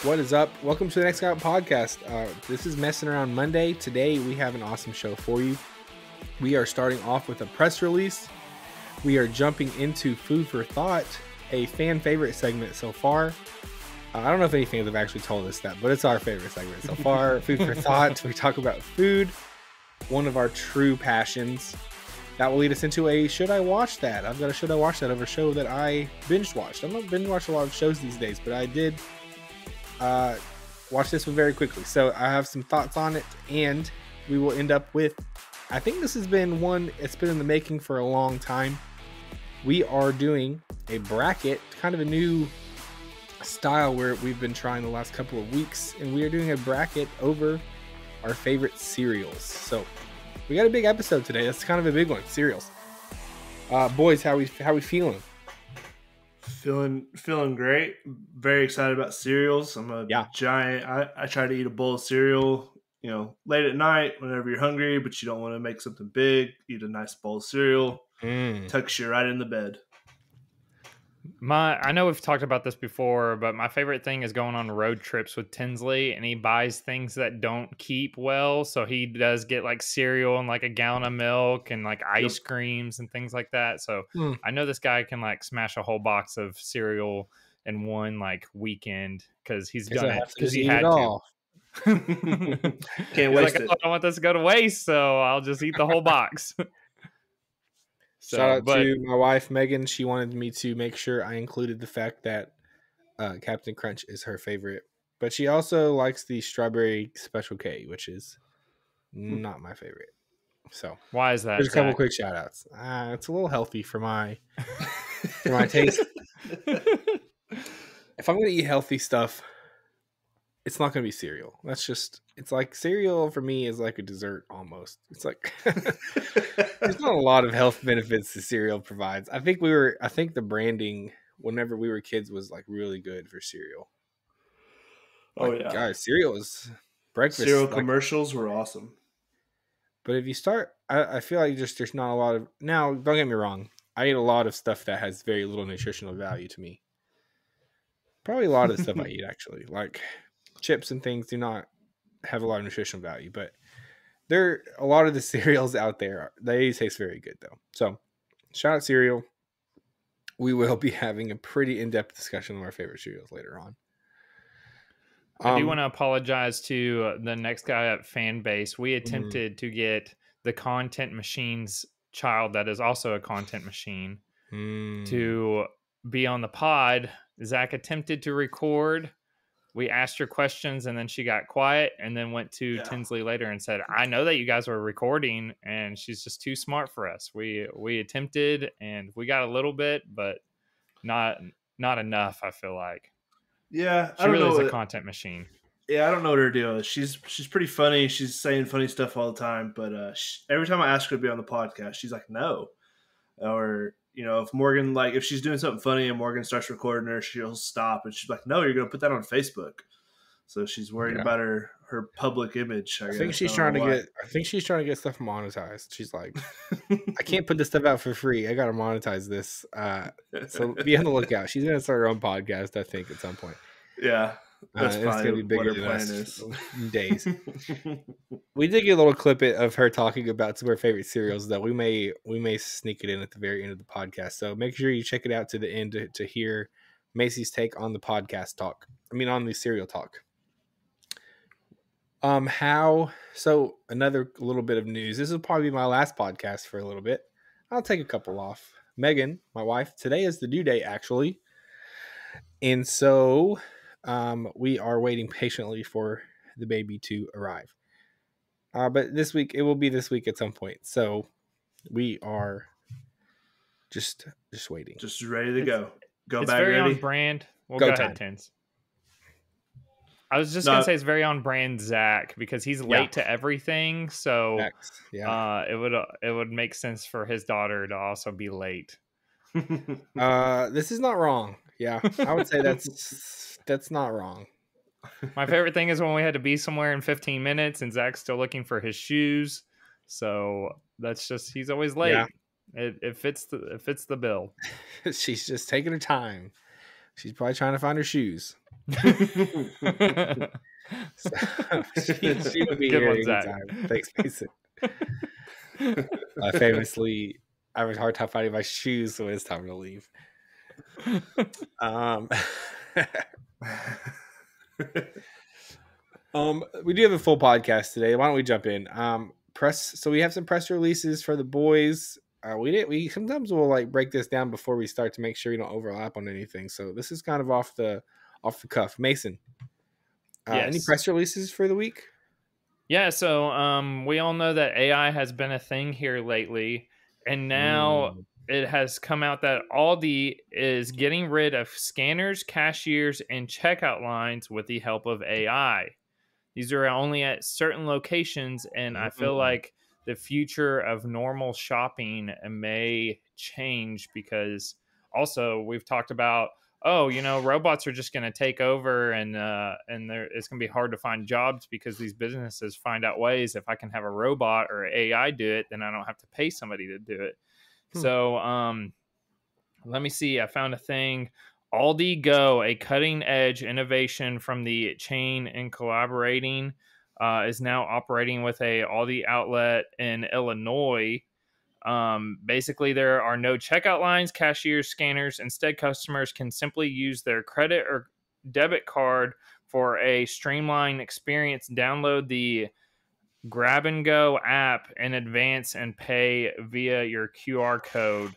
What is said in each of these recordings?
What is up? Welcome to the Next Guy Up podcast. This is Messing Around Monday. Today we have an awesome show for you. We are starting off with a press release. We are jumping into Food for Thought, a fan favorite segment so far. I don't know if any fans have actually told us that, but it's our favorite segment so far. Food for Thought. We talk about food, one of our true passions. That will lead us into a Should I Watch That? I've got a Should I Watch That over a show that I binge watched. I don't binge watch a lot of shows these days, but I did watch this one very quickly. So I have some thoughts on it, and we will end up with, I think this has been one, it's been in the making for a long time. We are doing a bracket, kind of a new style where we've been trying the last couple of weeks, and we are doing a bracket over our favorite cereals. So we got a big episode today. That's kind of a big one. Cereals. Boys, how we feeling? Feeling great. Very excited about cereals. I'm a giant. I try to eat a bowl of cereal, late at night whenever you're hungry, but you don't want to make something big. Eat a nice bowl of cereal. Tucks you right in the bed. I know we've talked about this before, but my favorite thing is going on road trips with Tinsley, and he buys things that don't keep well. So he does get like cereal and like a gallon of milk and like ice creams and things like that. So I know this guy can like smash a whole box of cereal in one like weekend because he's done it because he had to. Can't waste it. it. I don't want this to go to waste, so I'll just eat the whole box. Shout out to my wife, Megan. She wanted me to make sure I included the fact that Captain Crunch is her favorite. But she also likes the Strawberry Special K, which is not my favorite. So why is that? There's a couple quick shout outs. It's a little healthy for my taste. If I'm going to eat healthy stuff, it's not going to be cereal. It's like cereal for me is like a dessert almost. It's like there's not a lot of health benefits the cereal provides. I think the branding whenever we were kids was like really good for cereal. Guys, cereal is breakfast. Cereal commercials were awesome. But if you start, I feel like there's not a lot of, now don't get me wrong, I eat a lot of stuff that has very little nutritional value to me. Probably a lot of the stuff I eat actually, like chips and things do not have a lot of nutritional value, but a lot of the cereals out there, they taste very good though. So shout out cereal. We will be having a pretty in-depth discussion of our favorite cereals later on. I do want to apologize to the Next Guy Up fan base. We attempted to get the Content Machine's child, that is also a content machine, to be on the pod. Zack attempted to record. We asked her questions, and then she got quiet, and then went to Tinsley later and said, I know that you guys were recording, and she's just too smart for us. We attempted, and we got a little bit, but not enough, I feel like. Yeah, she really is a content machine. Yeah, I don't know what her deal is. She's pretty funny. She's saying funny stuff all the time, but every time I ask her to be on the podcast, she's like, no. Or if Morgan, if she's doing something funny and Morgan starts recording her, she'll stop and she's like, no, you're going to put that on Facebook. So she's worried about her public image. I think she's trying to get stuff monetized. She's like, I can't put this stuff out for free. I got to monetize this. So be on the lookout. She's going to start her own podcast, I think, at some point. Yeah. That's it's going to be bigger than plan us in days. We did get a little clip of her talking about some of her favorite cereals, though. We may sneak it in at the very end of the podcast. So make sure you check it out to the end to hear Macy's take on the podcast talk. On the cereal talk. So another little bit of news. This will probably be my last podcast for a little bit. I'll take a couple off. Megan, my wife, today is the due date, actually. And so we are waiting patiently for the baby to arrive. But this week, it will be this week at some point. So we are just waiting. Just ready to go. It's very on brand. Well, go ahead, Tins. I was just going to say it's very on brand Zack because he's late to everything. So it would make sense for his daughter to also be late. This is not wrong. Yeah, I would say that's not wrong. My favorite thing is when we had to be somewhere in 15 minutes and Zack's still looking for his shoes. So that's just, he's always late. Yeah. It fits the bill. She's just taking her time. She's probably trying to find her shoes. So, she would be Good here one, Zack. anytime. Thanks, Mason. Famously, I have a hard time finding my shoes, so it's time to leave. We do have a full podcast today. Why don't we jump in? So we have some press releases for the boys. We sometimes we'll like break this down before we start to make sure we don't overlap on anything. So this is kind of off the cuff. Mason, Yes. Any press releases for the week? Yeah, so we all know that AI has been a thing here lately, and now it has come out that Aldi is getting rid of scanners, cashiers, and checkout lines with the help of AI. These are only at certain locations, and I feel like the future of normal shopping may change because also we've talked about, robots are just going to take over, and it's going to be hard to find jobs because these businesses find out ways. If I can have a robot or AI do it, then I don't have to pay somebody to do it. So let me see. I found a thing. Aldi Go, a cutting-edge innovation from the chain in collaborating, is now operating with a Aldi outlet in Illinois. Basically, there are no checkout lines, cashiers, scanners. Instead, customers can simply use their credit or debit card for a streamlined experience. Download the Grab and Go app in advance and pay via your QR code.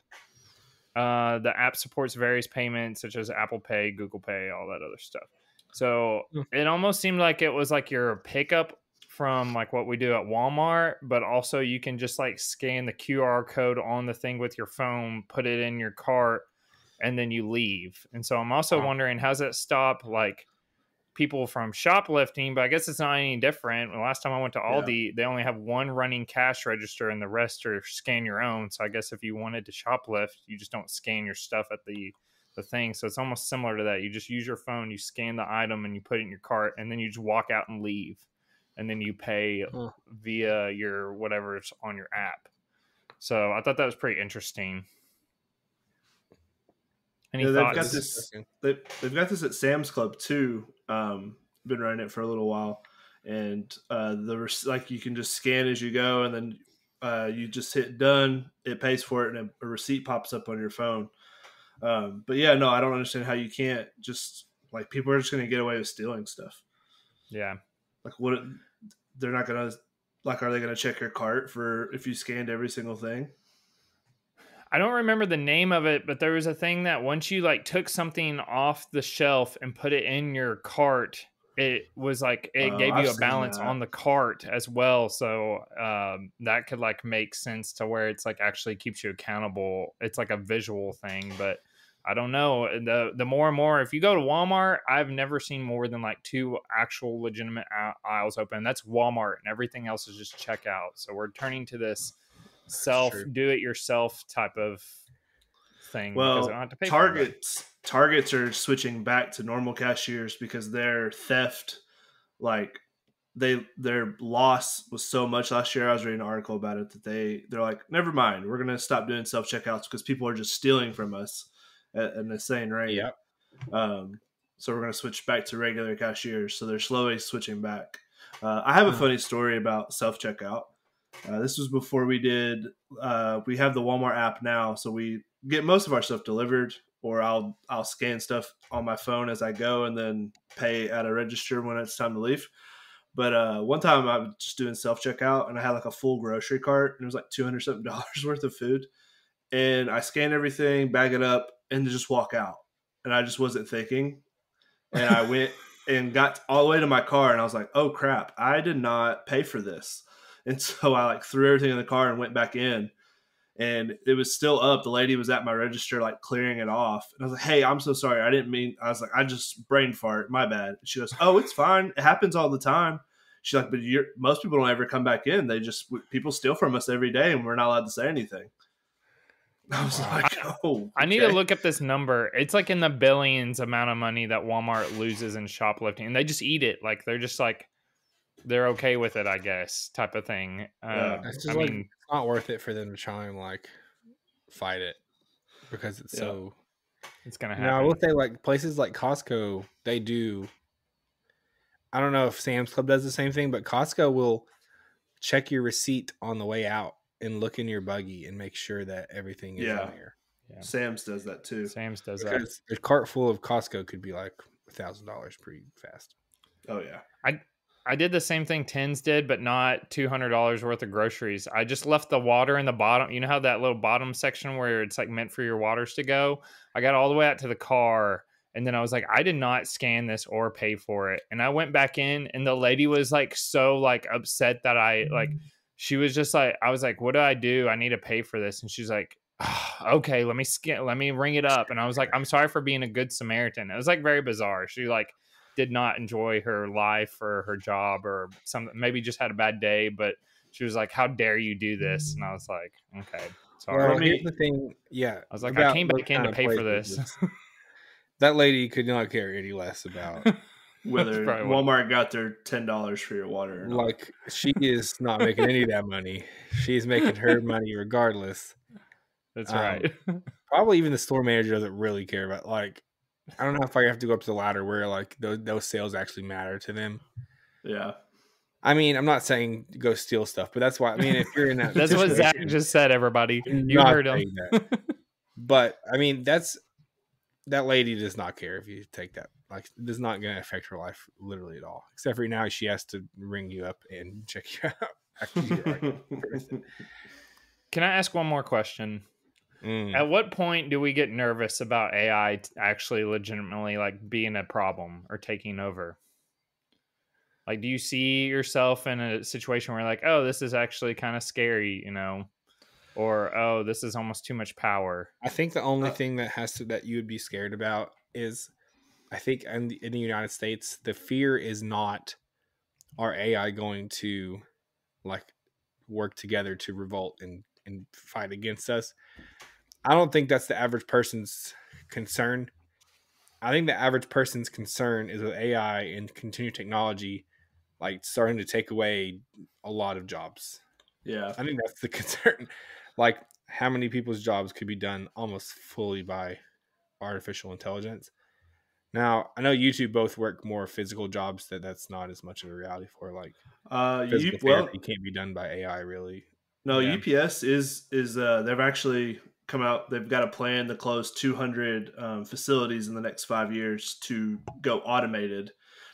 The app supports various payments such as Apple Pay, Google Pay, all that other stuff. So it almost seemed like it was like your pickup from like what we do at Walmart, but also you can just like scan the QR code on the thing with your phone, put it in your cart, and then you leave. And so I'm also wondering, how's that stop like people from shoplifting? But I guess it's not any different. The last time I went to Aldi, they only have one running cash register and the rest are scan your own. So I guess if you wanted to shoplift, you just don't scan your stuff at the thing. So it's almost similar to that. You just use your phone, you scan the item and you put it in your cart, and then you just walk out and leave. And then you pay via your whatever's on your app. So I thought that was pretty interesting. Any thoughts? They've got this at Sam's Club too. Been running it for a little while, and like you can just scan as you go, and then you just hit done. It pays for it, and a receipt pops up on your phone. But yeah, no, I don't understand how you can't just like people are just going to get away with stealing stuff. Yeah, like what? They're not going to like. Are they going to check your cart for if you scanned every single thing? I don't remember the name of it, but there was a thing that once you like took something off the shelf and put it in your cart, it was like it gave you a balance on the cart as well. So that could like make sense to where it's like actually keeps you accountable. It's like a visual thing, but I don't know. The more and more, if you go to Walmart, I've never seen more than like 2 actual legitimate aisles open. That's Walmart, and everything else is just checkout. So we're turning to this do-it-yourself type of thing. Well, because I don't have to pay Targets are switching back to normal cashiers because their theft, like their loss was so much last year. I was reading an article about it that they're like, never mind, we're gonna stop doing self-checkouts because people are just stealing from us at an insane rate. Yep. So we're gonna switch back to regular cashiers. So they're slowly switching back. I have a funny story about self-checkout. This was before we did. We have the Walmart app now, so we get most of our stuff delivered, or I'll scan stuff on my phone as I go, and then pay at a register when it's time to leave. But one time I was just doing self checkout, and I had like a full grocery cart, and it was like $200 something worth of food, and I scanned everything, bag it up, and then just walk out, and I just wasn't thinking, and I went and got all the way to my car, and I was like, oh crap, I did not pay for this. And so I like threw everything in the car and went back in, and it was still up. The lady was at my register, like clearing it off. And I was like, hey, I'm so sorry. I didn't mean, I was like, I just brain fart. My bad. She goes, oh, it's fine. It happens all the time. She's like, but most people don't ever come back in. People steal from us every day, and we're not allowed to say anything. I was like, oh, I need to look up this number. It's like in the billions amount of money that Walmart loses in shoplifting, and they just eat it. Like they're just like, they're okay with it, I guess, type of thing. It's just it's not worth it for them to try and like fight it because it's so it's gonna happen. Now I will say, like places like Costco, they do. I don't know if Sam's Club does the same thing, but Costco will check your receipt on the way out and look in your buggy and make sure that everything is in there. Yeah. Sam's does that too. Sam's does because a cart full of Costco could be like $1,000 pretty fast. Oh yeah. I did the same thing Tins did, but not $200 worth of groceries. I just left the water in the bottom. You know how that little bottom section where it's like meant for your waters to go? I got all the way out to the car. And then I was like, I did not scan this or pay for it. And I went back in and the lady was like, so like upset that she was just like, I was like, what do I do? I need to pay for this. And she's like, okay, let me ring it up. And I was like, I'm sorry for being a good Samaritan. It was like very bizarre. She like did not enjoy her life or her job or something. Maybe just had a bad day, but she was like, how dare you do this? And I was like, okay, sorry. Well, here's the thing. Yeah. I was like, I came back in to pay for this. That lady could not care any less about whether Walmart got their $10 for your water or not. Like, she is not making any of that money. She's making her money regardless. That's right. Probably even the store manager doesn't really care about, like, I don't know if I have to go up to the ladder where like those sales actually matter to them. Yeah. I mean, I'm not saying go steal stuff, but that's why. I mean, if you're in that, that's what Zach just said. Everybody, you heard him. But I mean, that lady does not care if you take that. Like, it is not going to affect her life literally at all. Except for now, she has to ring you up and check you out after you're Can I ask one more question? At what point do we get nervous about AI actually legitimately like being a problem or taking over? Like, do you see yourself in a situation where you're like, oh, this is actually kind of scary, you know, or, oh, this is almost too much power? I think the only thing that you would be scared about is, I think in the United States, the fear is not, are AI going to like work together to revolt and fight against us? I don't think that's the average person's concern. I think the average person's concern is with AI and continued technology, like starting to take away a lot of jobs. Yeah. I think that's the concern. Like, how many people's jobs could be done almost fully by artificial intelligence? Now, I know you two both work more physical jobs that's not as much of a reality for. Like, physical therapy can't be done by AI, really. No, yeah. UPS is they've actually come out. They've got a plan to close 200 facilities in the next 5 years to go automated.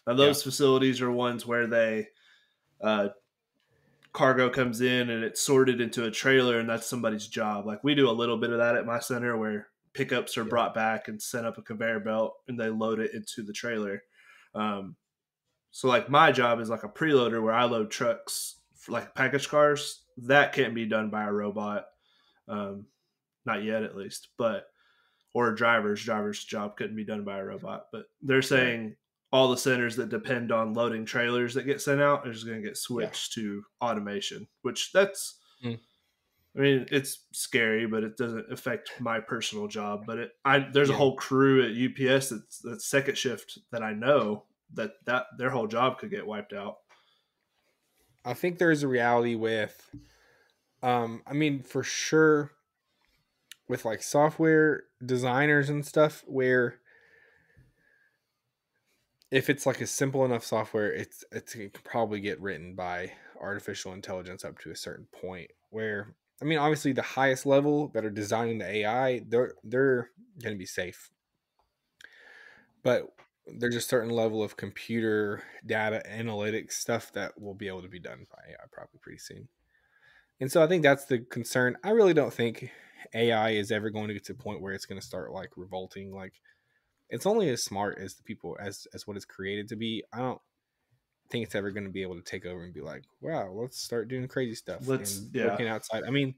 Now, those facilities are ones where they cargo comes in and it's sorted into a trailer, and that's somebody's job. Like, we do a little bit of that at my center where pickups are brought back and sent up a conveyor belt and they load it into the trailer. So like my job is like a preloader where I load trucks for like package cars. That can't be done by a robot. Not yet, at least, or a driver's job couldn't be done by a robot, but they're saying all the centers that depend on loading trailers that get sent out are just going to get switched to automation, which that's, I mean, it's scary, but it doesn't affect my personal job. But there's a whole crew at UPS that's second shift that I know that their whole job could get wiped out. I think there's a reality with, I mean, for sure, with like software designers and stuff, where if it's like a simple enough software, it can probably get written by artificial intelligence up to a certain point. Where, I mean, obviously the highest level that are designing the AI, they're going to be safe, but there's a certain level of computer data analytics stuff that will be able to be done by AI probably pretty soon. And so I think that's the concern. I really don't think AI is ever going to get to a point where it's going to start like revolting. Like, it's only as smart as the people as what it's created to be. I don't think it's ever going to be able to take over and be like, wow, let's start doing crazy stuff and looking outside. I mean,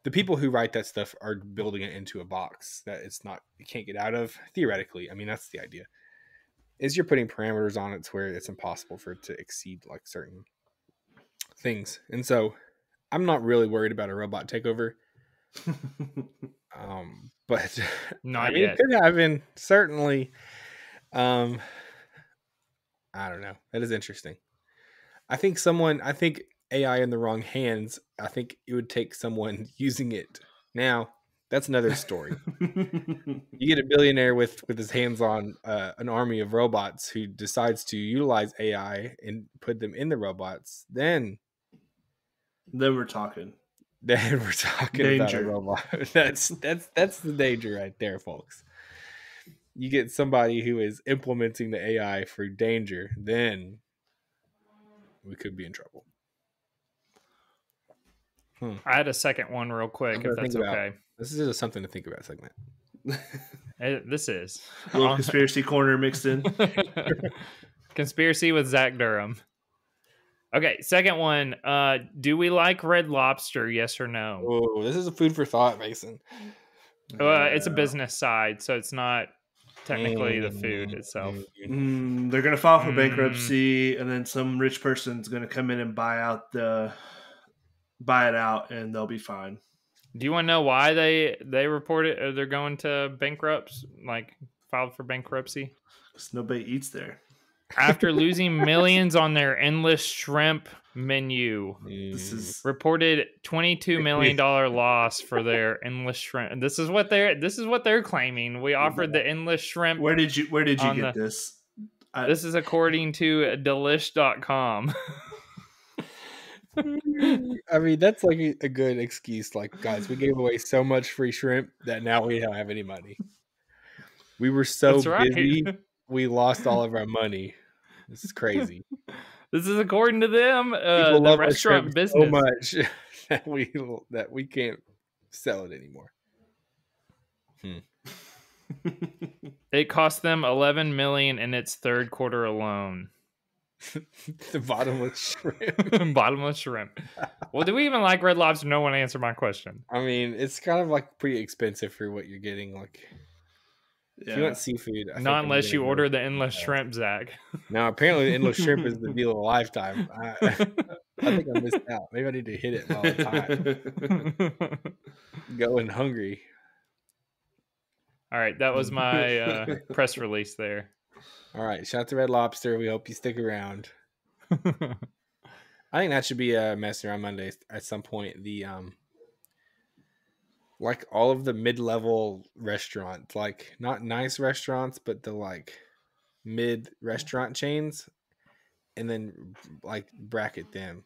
the people who write that stuff are building it into a box that it can't get out of, theoretically. I mean, that's the idea. Is you're putting parameters on it to where it's impossible for it to exceed like certain things. And so I'm not really worried about a robot takeover. But not yet. It could happen, certainly. I don't know. That is interesting. I think AI in the wrong hands, I think it would take someone using it now That's another story. You get a billionaire with his hands on an army of robots who decides to utilize AI and put them in the robots. Then we're talking. Then we're talking danger. About a robot. That's the danger right there, folks. You get somebody who is implementing the AI for danger, then we could be in trouble. I had a second one real quick, if that's okay. This is just something to think about segment. This is a little conspiracy corner mixed in. Conspiracy with Zach Durham. Okay, second one. Do we like Red Lobster? Yes or no? Oh, this is a food for thought, Mason. It's a business side, so it's not technically the food itself. They're gonna file for bankruptcy, and then some rich person's gonna come in and buy it out, and they'll be fine. Do you want to know why they reported they're going to bankrupt, like filed for bankruptcy? Because nobody eats there. After losing millions on their endless shrimp menu. This is reported $22 million loss for their endless shrimp. This is what they're claiming. We offered the endless shrimp. Where did you get this? This is according to delish.com. I mean, that's like a good excuse. Like, guys, we gave away so much free shrimp that now we don't have any money. We were so busy, we lost all of our money. This is crazy. This is according to them. The restaurant business so much that we can't sell it anymore. It cost them $11 million in its third quarter alone. The bottomless shrimp. Bottomless shrimp. Well, do we even like Red Lobster? No one answered my question. I mean, it's kind of like pretty expensive for what you're getting. Like, if you want seafood, not unless you order the endless shrimp, Zach. Now, apparently, the endless shrimp is the deal of a lifetime. I think I missed out. Maybe I need to hit it while it's hot. Going hungry. All right, that was my press release there. All right, shout out to Red Lobster. We hope you stick around. I think that should be a Messin Around Monday at some point. The like all of the mid-level restaurants, like not nice restaurants, but the like mid restaurant chains, and then like bracket them.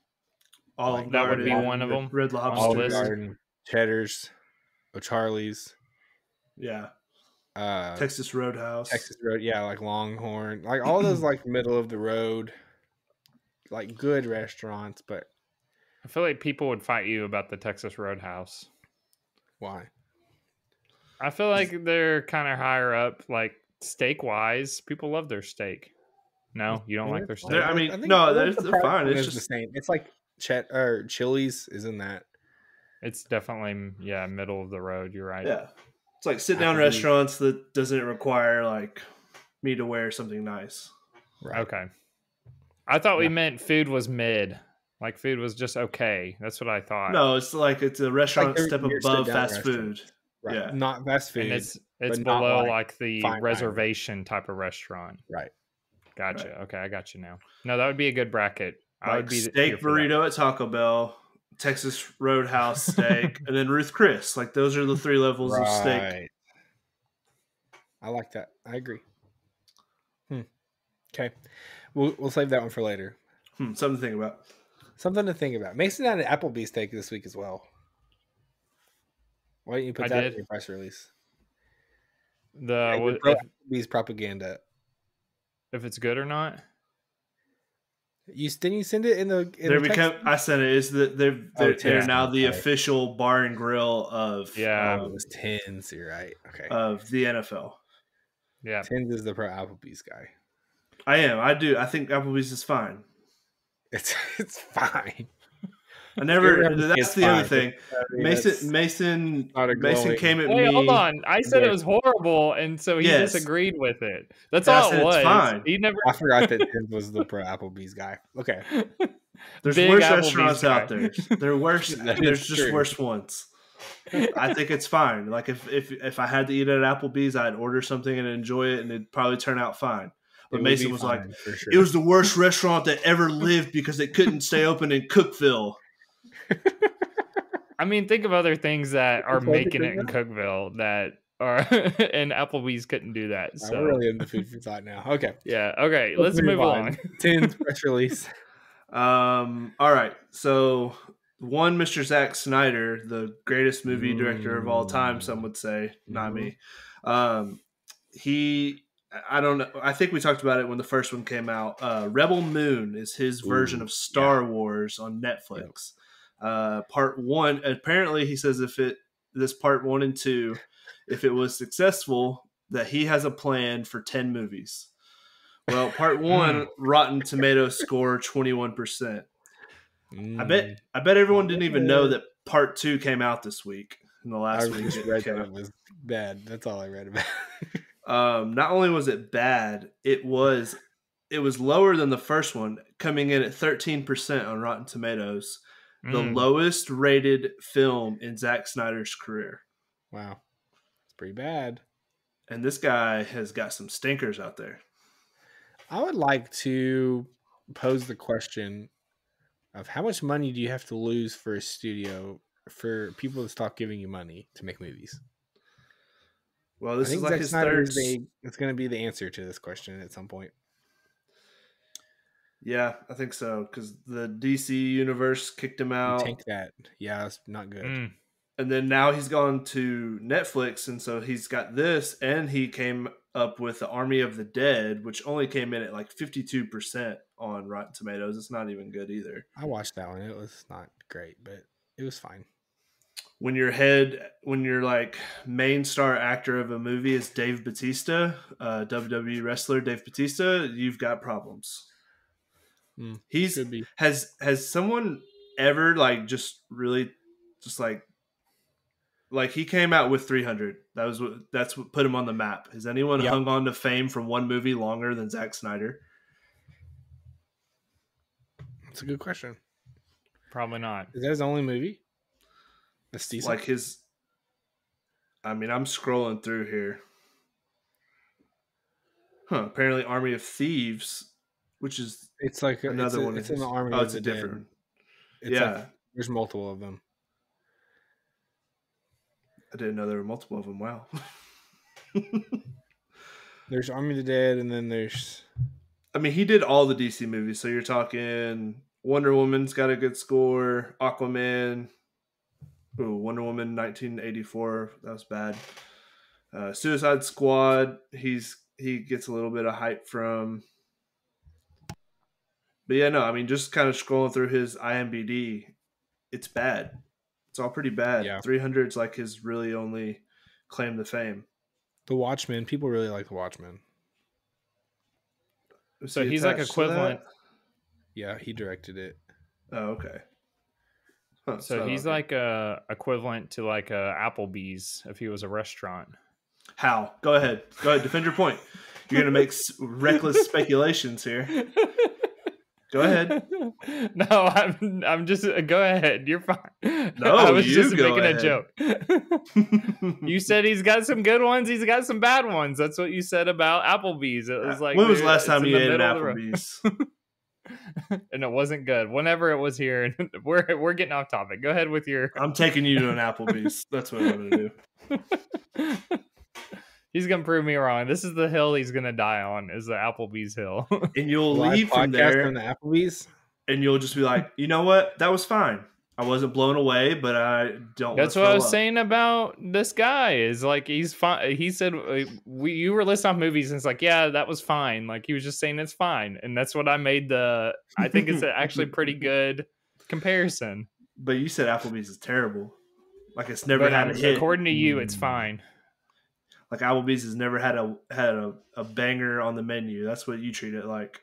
Like, that would be one of them. Red Lobster, Olive Garden, Cheddar's, O'Charlie's. Yeah. Texas Roadhouse. Yeah, like Longhorn. Like all those like middle of the road, like good restaurants, but I feel like people would fight you about the Texas Roadhouse. Why? I feel like they're kind of higher up, like steak wise. People love their steak. No, you don't like their steak? I mean, no, they're fine. It's just the same. It's like Chili's, isn't that? It's definitely, middle of the road. You're right. Yeah. It's like sit-down restaurants that doesn't require like me to wear something nice. Right. Okay. I thought we meant food was mid. Like food was just okay. That's what I thought. No, it's like it's a restaurant like step above fast food. Right. Yeah. Not fast food. And it's below like the reservation type of restaurant. Right. Gotcha. Right. Okay, I got you now. No, that would be a good bracket. Like I would be steak burrito at Taco Bell, Texas Roadhouse steak, and then Ruth Chris. Like those are the three levels of steak. I like that. I agree. Okay, we'll save that one for later. Something to think about. Something to think about. Mason had an Applebee's steak this week as well. Why didn't you put that in your press release? Applebee's propaganda. If it's good or not. Didn't you send it in the? I sent it. Is that they're now the official bar and grill of it was Tins. You're right. Okay. Of the NFL. Yeah, Tins is the pro Applebee's guy. I am. I do. I think Applebee's is fine. It's fine. I never. That's the other thing. Mason came at me. Hold on. I said it was horrible, and so he disagreed with it. That's all it was. It's fine. He never. I forgot that Tim was the pro Applebee's guy. Okay. There's worse restaurants out there. They're worse. There's just worse ones. I think it's fine. Like if I had to eat at Applebee's, I'd order something and enjoy it, and it'd probably turn out fine. But Mason was like, it was the worst restaurant that ever lived because it couldn't stay open in Cookville. I mean, think of other things that are Food for making it in thought? Cookeville that are, and Applebee's couldn't do that. All right, So we're really in the food for thought now. Okay. yeah, okay, let's move along. Tins press release. All right. So one Mr. Zack Snyder, the greatest movie director of all time, some would say, not me. I don't know. I think we talked about it when the first one came out. Rebel Moon is his version of Star Wars on Netflix. Part 1, apparently he says this part 1 and 2, if it was successful, that he has a plan for 10 movies. Well, part 1, Rotten Tomatoes score 21%. I bet everyone didn't even know that part 2 came out this week. In the last week, just read that it was bad. That's all I read about. Not only was it bad, it was lower than the first one, coming in at 13% on Rotten Tomatoes, the lowest rated film in Zack Snyder's career. Wow, it's pretty bad. And this guy has got some stinkers out there. I would like to pose the question of how much money do you have to lose for a studio for people to stop giving you money to make movies? Well, this is like his third. It's going to be the answer to this question at some point. Yeah, I think so, because the DC universe kicked him out. Tank that. Yeah, it's not good. And then now he's gone to Netflix, and so he's got this, and he came up with the Army of the Dead, which only came in at like 52% on Rotten Tomatoes. It's not even good either. I watched that one. It was not great, but it was fine. When your like main star actor of a movie is Dave Bautista, WWE wrestler Dave Bautista, you've got problems. Has someone ever like just really just like he came out with 300. That's what put him on the map. Has anyone hung on to fame from one movie longer than Zack Snyder? That's a good question. Probably not. Is that his only movie? That's decent. Like his. I mean, I'm scrolling through here. Apparently, Army of Thieves, which is it's like another one. It's in the Army. Oh, it's a different one. Yeah, like, there's multiple of them. I didn't know there were multiple of them. Wow. There's Army of the Dead, and then there's. I mean, he did all the DC movies, so you're talking Wonder Woman's got a good score. Aquaman. Ooh, Wonder Woman 1984. That was bad. Suicide Squad. He gets a little bit of hype from. But yeah, no, I mean, just kind of scrolling through his IMDb, it's bad. It's all pretty bad. Yeah. 300's like his really only claim to fame. The Watchmen. People really like The Watchmen. So he's like equivalent. Yeah, he directed it. Oh, okay. Huh, so he's like equivalent to like a Applebee's if he was a restaurant. How? Go ahead. Defend your point. You're going to make reckless speculations here. Go ahead. No, I'm just go ahead. You're fine. No, I was just go making ahead. a joke. You said he's got some good ones. He's got some bad ones. That's what you said about Applebee's. It was like, when was the last time you ate at Applebee's? And it wasn't good. Whenever it was here, we're getting off topic. Go ahead with your. I'm taking you to an Applebee's. That's what I'm going to do. He's gonna prove me wrong. This is the hill he's gonna die on. Is the Applebee's hill, and you'll leave from there from the Applebee's, and you'll just be like, you know what? That was fine. I wasn't blown away, but I don't. That's what I was saying about this guy. Is like he's fine. He said you were listing off movies, and it's like, yeah, that was fine. Like he was just saying it's fine, and that's what I made the. I think it's actually pretty good comparison. But you said Applebee's is terrible. Like it's never had a hit. According to you, it's fine. Like Applebee's has never had a banger on the menu. That's what you treat it like.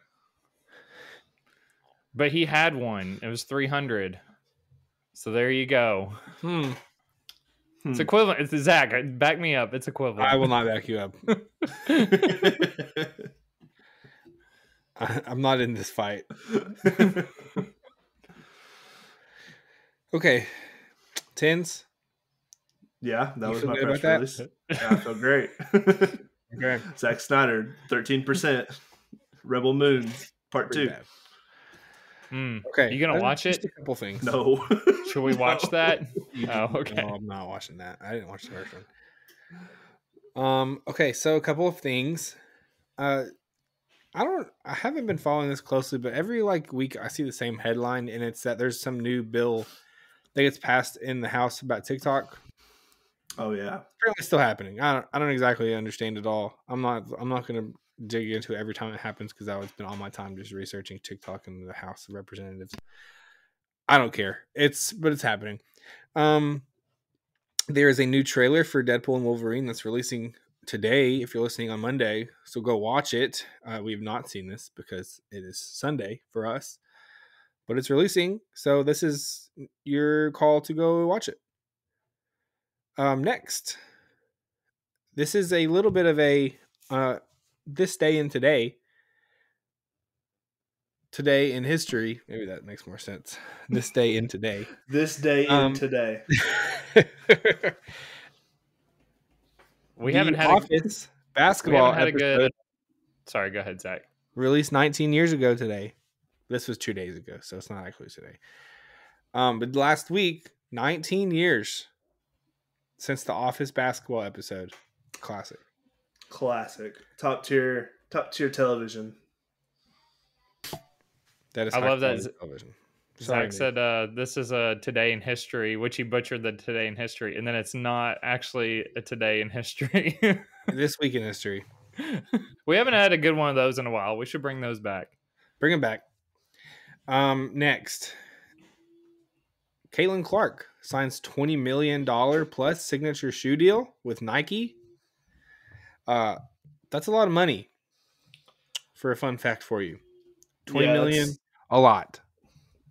But he had one. It was 300. So there you go. It's equivalent. It's Zach. Back me up. It's equivalent. I will not back you up. I'm not in this fight. Okay. Tins. Yeah, that was my press release. Yeah, I feel great. Okay. Zack Snyder, 13%. Rebel Moon, Part 2. Bad. Okay, You gonna watch just it? a couple things. No. Should we watch that? Okay. No, I'm not watching that. I didn't watch the first one. Okay, so a couple of things. I haven't been following this closely, but every week I see the same headline, and it's that there's some new bill that gets passed in the House about TikTok. Oh yeah, it's apparently still happening. I don't exactly understand it all. I'm not going to dig into it every time it happens because that would spend all my time just researching TikTok in the House of Representatives. I don't care. But it's happening. There is a new trailer for Deadpool and Wolverine that's releasing today if you're listening on Monday, so go watch it. We have not seen this because it is Sunday for us, but it's releasing, so this is your call to go watch it. Next, this is a little bit of a this day in today in history. Maybe that makes more sense. This day in today. This day in today. We haven't had Office basketball episode. Sorry, go ahead, Zach. Released 19 years ago today. This was 2 days ago, so it's not actually today. But last week, 19 years since the Office basketball episode. Classic. Top tier television. That is. I love that. Television. Zach said this is a today in history, which he butchered the today in history, and then it's not actually a today in history. This week in history. We haven't had a good one of those in a while. We should bring those back. Bring them back. Next, Caitlin Clark signs $20 million plus signature shoe deal with Nike. That's a lot of money. For a fun fact for you, $20 million, a lot.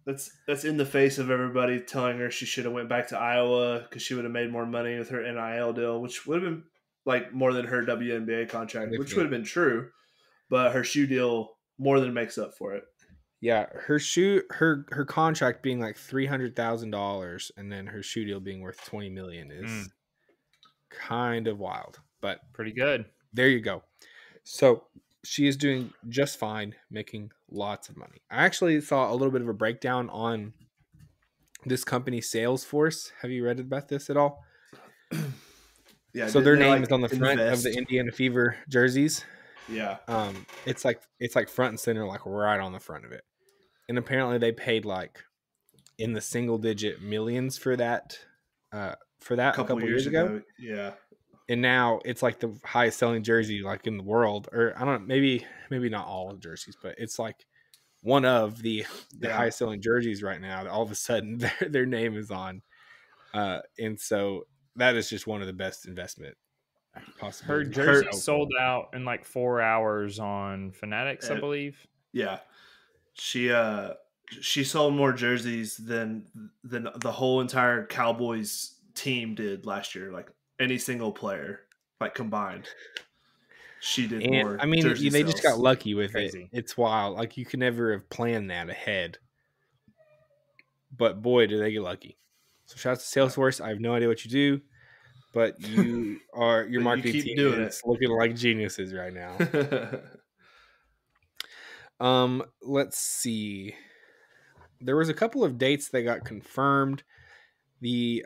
That's in the face of everybody telling her she should have went back to Iowa because she would have made more money with her NIL deal, which would have been more than her WNBA contract, which would have been true, but her shoe deal more than makes up for it. Yeah, her contract being $300,000 and then her shoe deal being worth $20 million is kind of wild, but pretty good. There you go. So she is doing just fine, making lots of money. I actually saw a little bit of a breakdown on this company's Salesforce. Have you read about this at all? Yeah. So their name is on the front of the Indiana Fever jerseys. Yeah. It's like front and center, right on the front of it. And apparently they paid in the single digit millions for that a couple years ago. Yeah. And now it's the highest selling jersey in the world, or I don't know, maybe not all of jerseys, but it's one of the highest selling jerseys right now. That all of a sudden their name is on, and so that is just one of the best investment possible. Her jersey sold out in 4 hours on Fanatics, I believe. Yeah, she sold more jerseys than the whole entire Cowboys team did last year. Any single player, combined, she did more. I mean, jersey they sales. just got lucky with Crazy. it. It's wild. You could never have planned that ahead. But boy, did they get lucky. So shout out to Salesforce. I have no idea what you do, but your marketing team is looking like geniuses right now. Let's see. There was a couple of dates that got confirmed. The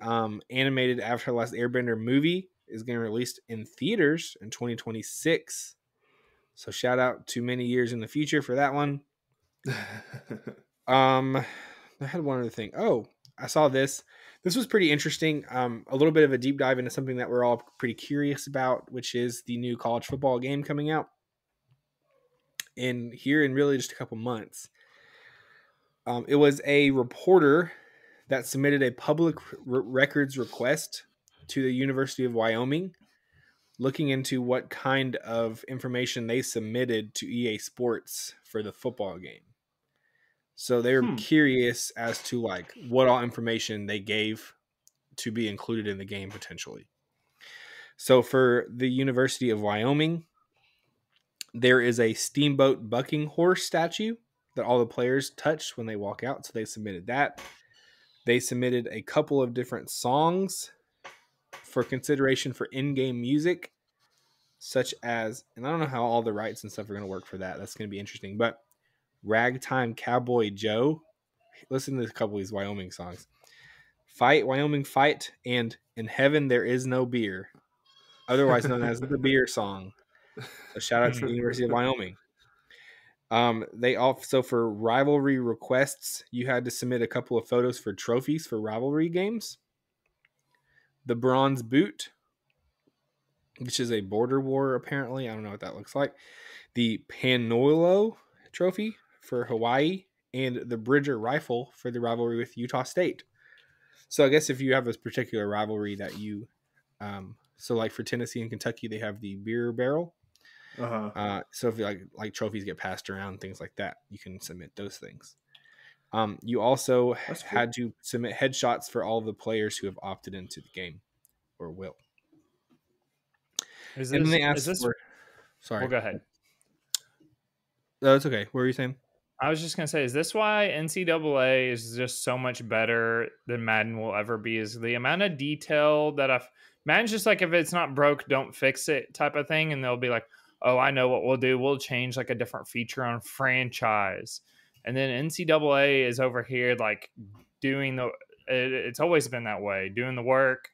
animated Avatar: The Last Airbender movie is getting released in theaters in 2026. So shout out to many years in the future for that one. I had one other thing. Oh, I saw this. This was pretty interesting. A little bit of a deep dive into something that we're all pretty curious about, which is the new college football game coming out in really just a couple months. It was a reporter that submitted a public records request to the University of Wyoming, looking into what kind of information they submitted to EA Sports for the football game. So they were curious as to what all information they gave to be included in the game potentially. So for the University of Wyoming, there is a steamboat bucking horse statue that all the players touch when they walk out. So they submitted that. They submitted a couple of different songs for consideration for in-game music, such as, and I don't know how all the rights and stuff are going to work for that. That's going to be interesting. But Ragtime Cowboy Joe. Listen to a couple of these Wyoming songs. Fight, Wyoming, Fight, and In Heaven There Is No Beer, otherwise known as the Beer Song. So shout out to the University of Wyoming. They also, for rivalry requests, you had to submit a couple of photos for trophies for rivalry games. The Bronze Boot, which is a border war, apparently. I don't know what that looks like. The Panoilo Trophy for Hawaii, and the Bridger Rifle for the rivalry with Utah State. So I guess if you have this particular rivalry that you, so like for Tennessee and Kentucky, they have the beer barrel. So if like trophies get passed around, things like that, you can submit those things. You also had to submit headshots for all of the players who have opted into the game or will. Sorry. Well, go ahead. No, it's okay. What were you saying? I was just going to say, is this why NCAA is just so much better than Madden will ever be? Is the amount of detail that Madden's just like, if it's not broke, don't fix it type of thing. And they'll be like, oh, I know what we'll do. We'll change like a different feature on franchise. And then NCAA is over here like doing it's always been that way, doing the work,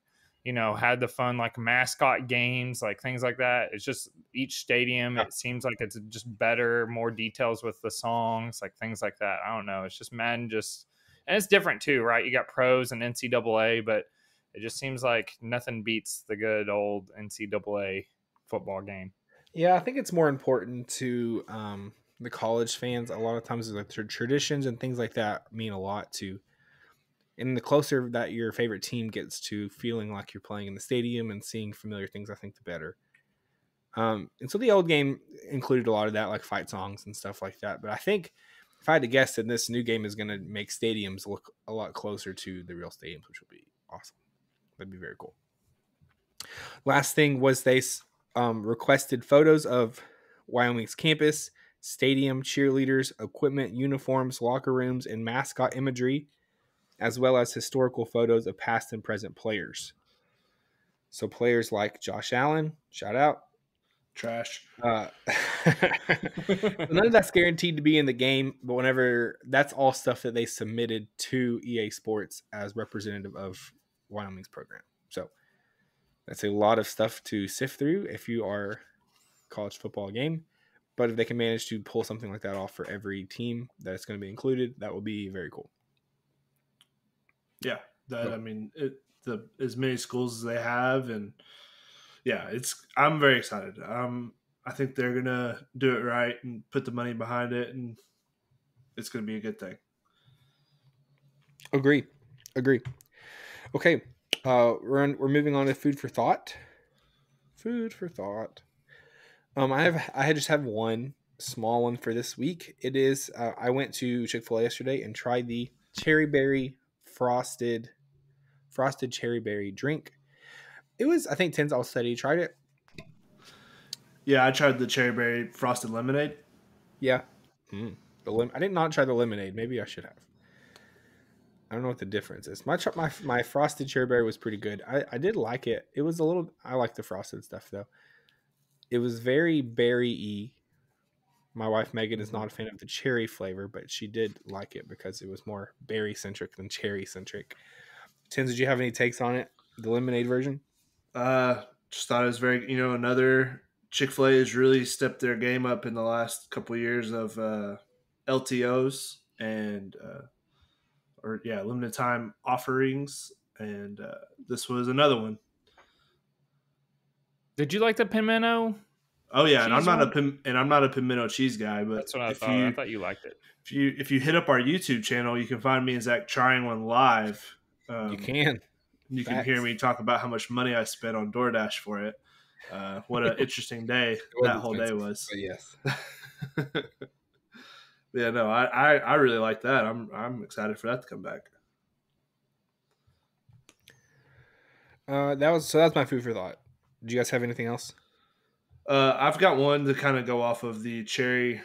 had the fun like mascot games, like things like that. It's just each stadium, it seems like it's just better, more details with the songs, like things like that. I don't know. It's just Madden and it's different too, right? You got pros and NCAA, but it just seems like nothing beats the good old NCAA football game. Yeah, I think it's more important to the college fans. A lot of times the traditions and things like that mean a lot to. And the closer that your favorite team gets to feeling like you're playing in the stadium and seeing familiar things, I think the better. And so the old game included a lot of that, like fight songs and stuff like that. But I think if I had to guess, that this new game is going to make stadiums look a lot closer to the real stadiums, which will be awesome. That'd be very cool. Last thing was they requested photos of Wyoming's campus, stadium, cheerleaders, equipment, uniforms, locker rooms, and mascot imagery, as well as historical photos of past and present players. So players like Josh Allen, shout out. Trash. None of that's guaranteed to be in the game, but whenever that's all stuff that they submitted to EA Sports as representative of Wyoming's program. So that's a lot of stuff to sift through if you are a college football game. But if they can manage to pull something like that off for every team that's going to be included, that will be very cool. Yeah, as many schools as they have, and yeah, I'm very excited. I think they're gonna do it right and put the money behind it, and it's gonna be a good thing. Agree. Okay, we're moving on to food for thought. I just have one small one for this week. It is I went to Chick-fil-A yesterday and tried the cherry berry frosted cherry berry drink. It was, I think, 10's all steady. You tried it? Yeah, I tried the cherry berry frosted lemonade. Yeah. I did not try the lemonade. Maybe I should have. I don't know what the difference is. My frosted cherry berry was pretty good. I did like it. It was I like the frosted stuff though. It was very berry-y. My wife Megan is not a fan of the cherry flavor, but she did like it because it was more berry-centric than cherry-centric. Tim, did you have any takes on it? The lemonade version? Just thought it was very, another Chick-fil-A has really stepped their game up in the last couple of years of LTOs and limited time offerings, and this was another one. Did you like the pimento? Oh yeah, and I'm not a pimento cheese guy, but that's what I thought. I thought you liked it. If you hit up our YouTube channel, you can find me and Zack trying one live. You can. You can hear me talk about how much money I spent on DoorDash for it. What an interesting day that whole day was. Yes. Yeah, no, I really like that. I'm excited for that to come back. That's my food for thought. Do you guys have anything else? I've got one to kind of go off of the cherry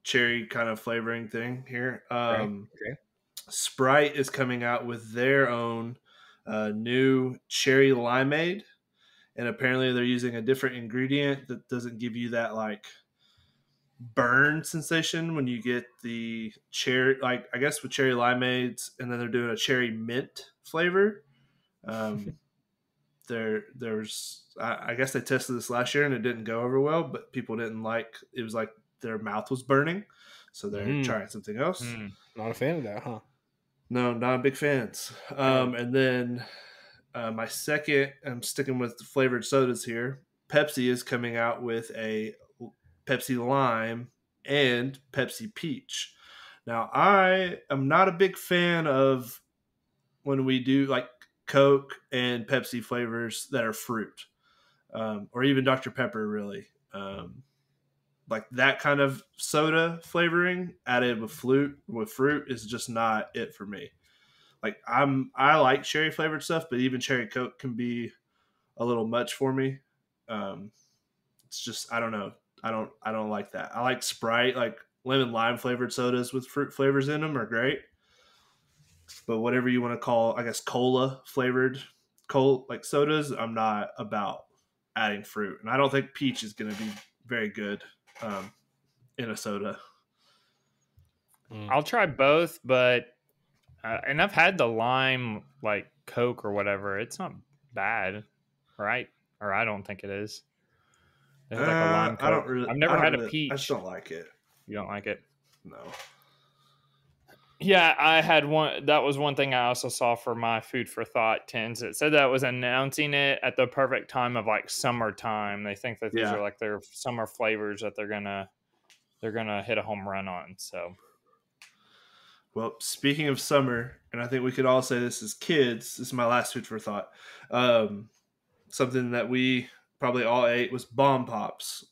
kind of flavoring thing here. Okay. Sprite is coming out with their own new cherry limeade, and apparently they're using a different ingredient that doesn't give you that like burn sensation when you get the cherry, like I guess with cherry limeades, and then they're doing a cherry mint flavor. There's I guess they tested this last year and it didn't go over well, but people didn't like it. Was like their mouth was burning, so they're trying something else. Not a fan of that, huh? No, not big fans. And then my second, I'm sticking with the flavored sodas here. Pepsi is coming out with a Pepsi Lime and Pepsi Peach. Now, I am not a big fan of when we do like Coke and Pepsi flavors that are fruit, or even Dr. Pepper, really. Like that kind of soda flavoring added with fruit is just not it for me. Like I like cherry flavored stuff, but even cherry Coke can be a little much for me. It's just I don't know. I don't like that. I like Sprite, like lemon lime flavored sodas with fruit flavors in them are great. But whatever you want to call, I guess cola flavored like sodas, I'm not about adding fruit, and I don't think peach is going to be very good in a soda. I'll try both, but and I've had the lime like Coke or whatever. It's not bad, right? Or I don't think it is. They have like a lime Coke. I've never had a peach. I just don't like it. You don't like it? No. Yeah, I had one. That was one thing I also saw for my food for thought tins. It said that it was announcing it at the perfect time of like summertime. They think that these are like their summer flavors that they're gonna hit a home run on. So, well, speaking of summer, and I think we could all say this as kids. This is my last food for thought. Something that we probably all ate was Bomb Pops.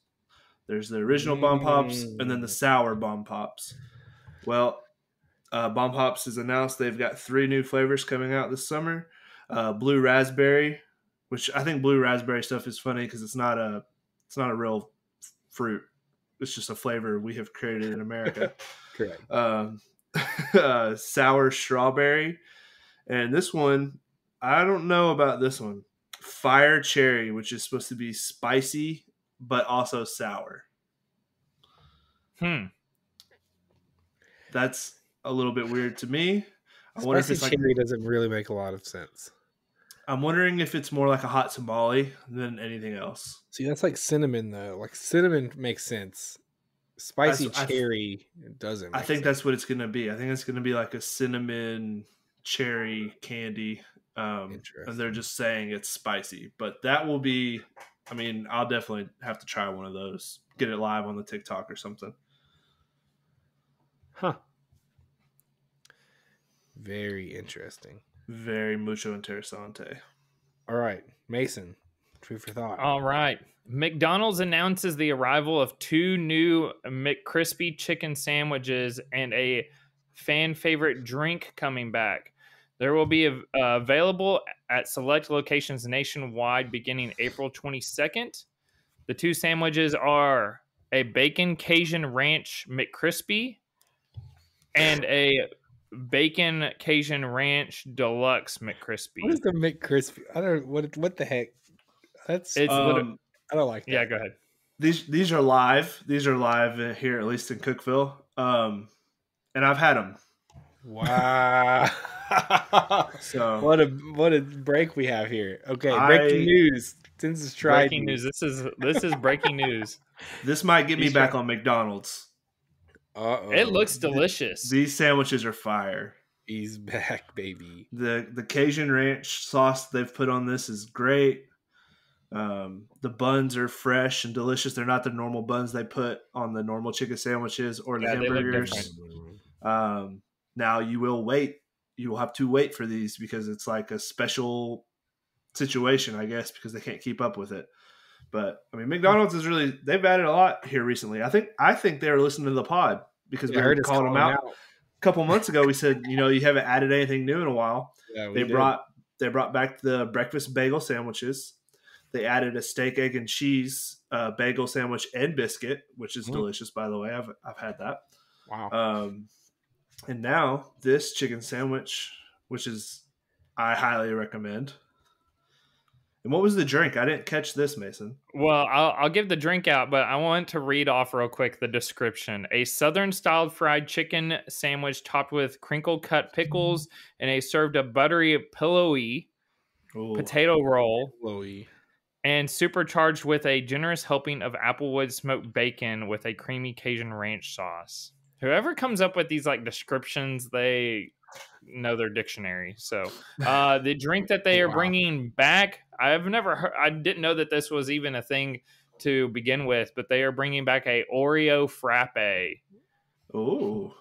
There's the original Bomb Pops and then the sour Bomb Pops. Well, Bomb Pops has announced they've got 3 new flavors coming out this summer. Blue raspberry, which I think blue raspberry stuff is funny because it's not a real fruit. It's just a flavor we have created in America. Correct. Sour strawberry, and this one, I don't know about this one. Fire cherry, which is supposed to be spicy but also sour. That's a little bit weird to me. I wonder if it's cherry doesn't really make a lot of sense. I'm wondering if it's more like a hot tamale than anything else. See, that's like cinnamon though. Like cinnamon makes sense. Spicy cherry doesn't. I think that's what it's going to be. I think it's going to be like a cinnamon cherry candy. And they're just saying it's spicy, but that will be, I mean, I'll definitely have to try one of those, get it live on the TikTok or something. Huh. Very interesting. Very mucho interesante. All right, Mason, food for thought. All right. McDonald's announces the arrival of 2 new McCrispy chicken sandwiches and a fan favorite drink coming back. There will be available at select locations nationwide beginning April 22nd. The 2 sandwiches are a Bacon Cajun Ranch McCrispy and a Bacon Cajun Ranch Deluxe McCrispy. What is the McCrispy? I don't. What the heck? That's. I don't like that. Yeah, go ahead. These are live. These are live here, at least in Cookeville. And I've had them. Wow. So what a break we have here. Okay, breaking news. Since it's tried. Breaking news. This is breaking news. This might get me back on McDonald's. Uh-oh. It looks delicious. These sandwiches are fire. He's back, baby. The Cajun Ranch sauce they've put on this is great. The buns are fresh and delicious. They're not the normal buns they put on the normal chicken sandwiches or the hamburgers. Now you will wait. You will have to wait for these because it's like a special situation, I guess, because they can't keep up with it. But I mean, McDonald's is they've added a lot here recently. I think they were listening to the pod because we heard calling them out. A couple months ago. We said, you haven't added anything new in a while. Yeah, they brought back the breakfast bagel sandwiches. They added a steak, egg, and cheese bagel sandwich and biscuit, which is delicious, by the way. I've had that. Wow. And now this chicken sandwich, which is I highly recommend. And what was the drink? I didn't catch this, Mason. Well, I'll give the drink out, but I want to read off real quick the description. A Southern-styled fried chicken sandwich topped with crinkle-cut pickles and a served a buttery pillowy potato roll. And supercharged with a generous helping of Applewood smoked bacon with a creamy Cajun ranch sauce. Whoever comes up with these like descriptions, they know their dictionary. So the drink that they are bringing back, I've never heard. I didn't know that this was even a thing to begin with, but they are bringing back a Oreo frappe. Ooh.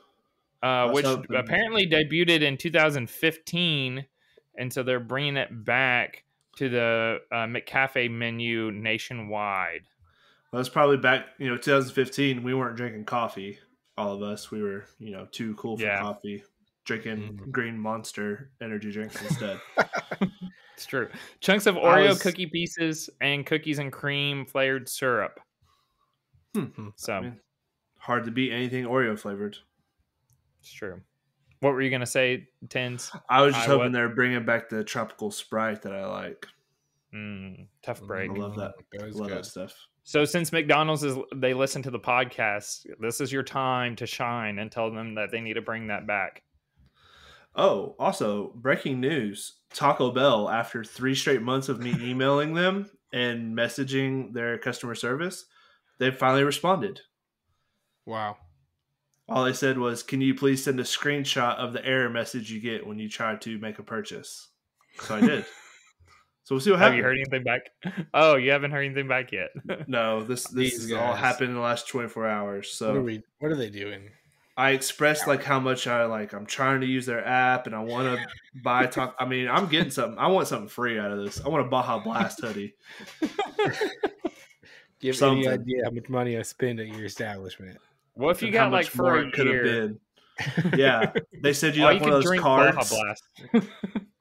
Which apparently debuted in 2015, and so they're bringing it back to the McCafe menu nationwide. Well, that's probably back, 2015. We weren't drinking coffee, all of us. We were, too cool for coffee, drinking Green Monster energy drinks instead. It's true. Chunks of Oreo cookie pieces and cookies and cream flavored syrup. So hard to beat anything Oreo flavored. It's true. What were you going to say, Tins? I was just hoping they're bringing back the tropical Sprite that I like. Tough break. I love that. That stuff. So since McDonald's they listen to the podcast, this is your time to shine and tell them that they need to bring that back. Oh, also breaking news: Taco Bell, after 3 straight months of me emailing them and messaging their customer service, they finally responded. Wow. All they said was, "Can you please send a screenshot of the error message you get when you try to make a purchase?" So I did. So we'll see what happens. Have you heard anything back? Oh, you haven't heard anything back yet. No, this all happened in the last 24 hours. So what are they doing? I expressed how much I'm trying to use their app and I want to buy I'm getting something. I want something free out of this. I want a Baja Blast hoodie. Do you have any idea how much money I spend at your establishment? What if you got for a could year? Have been. Yeah. They said you one of those cards. Baja Blast.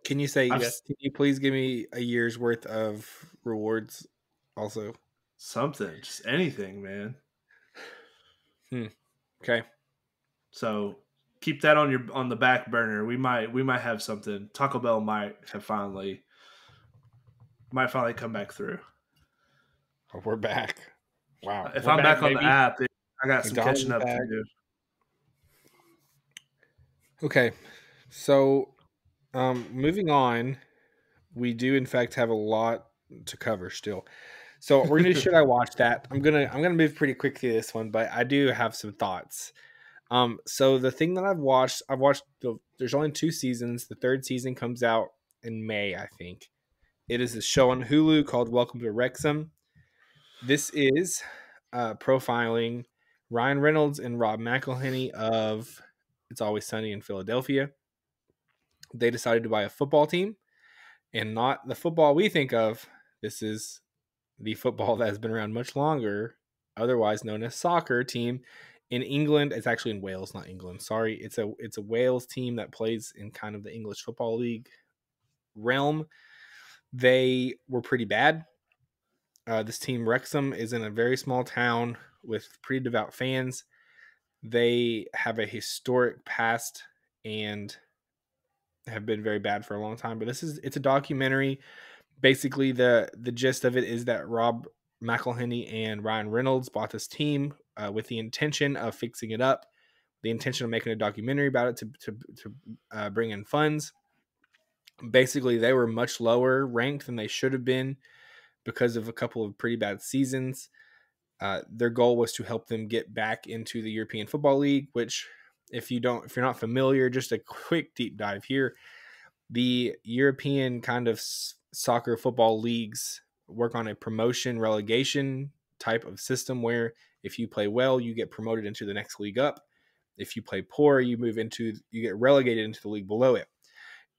Can you say, can you please give me a year's worth of rewards also? Something. Just anything, man. Okay. So keep that on the back burner. We might have something. Taco Bell might finally come back through. Oh, we're back. Wow. If I'm back on the app, I got some catching up to do. Okay. So moving on, we do in fact have a lot to cover still. So we're gonna should I watch that? I'm gonna move pretty quick through this one, but I do have some thoughts. So the thing that I've watched there's only 2 seasons. The 3rd season comes out in May, I think. It is a show on Hulu called Welcome to Wrexham. This is profiling Ryan Reynolds and Rob McElhenney of It's Always Sunny in Philadelphia. They decided to buy a football team, and not the football we think of. This is the football that has been around much longer, otherwise known as soccer team in England. It's actually in Wales, not England. Sorry. It's a Wales team that plays in kind of the English Football League realm. They were pretty bad. This team, Wrexham, is in a very small town with pretty devout fans. They have a historic past and have been very bad for a long time. But it's a documentary. Basically, the gist of it is that Rob McElhenney and Ryan Reynolds bought this team with the intention of fixing it up, the intention of making a documentary about it to bring in funds. Basically, they were much lower ranked than they should have been because of a couple of pretty bad seasons. Their goal was to help them get back into the European Football League, which if you're not familiar, just a quick deep dive here. The European kind of soccer football leagues work on a promotion relegation type of system where if you play well, you get promoted into the next league up. If you play poor, you get relegated into the league below it.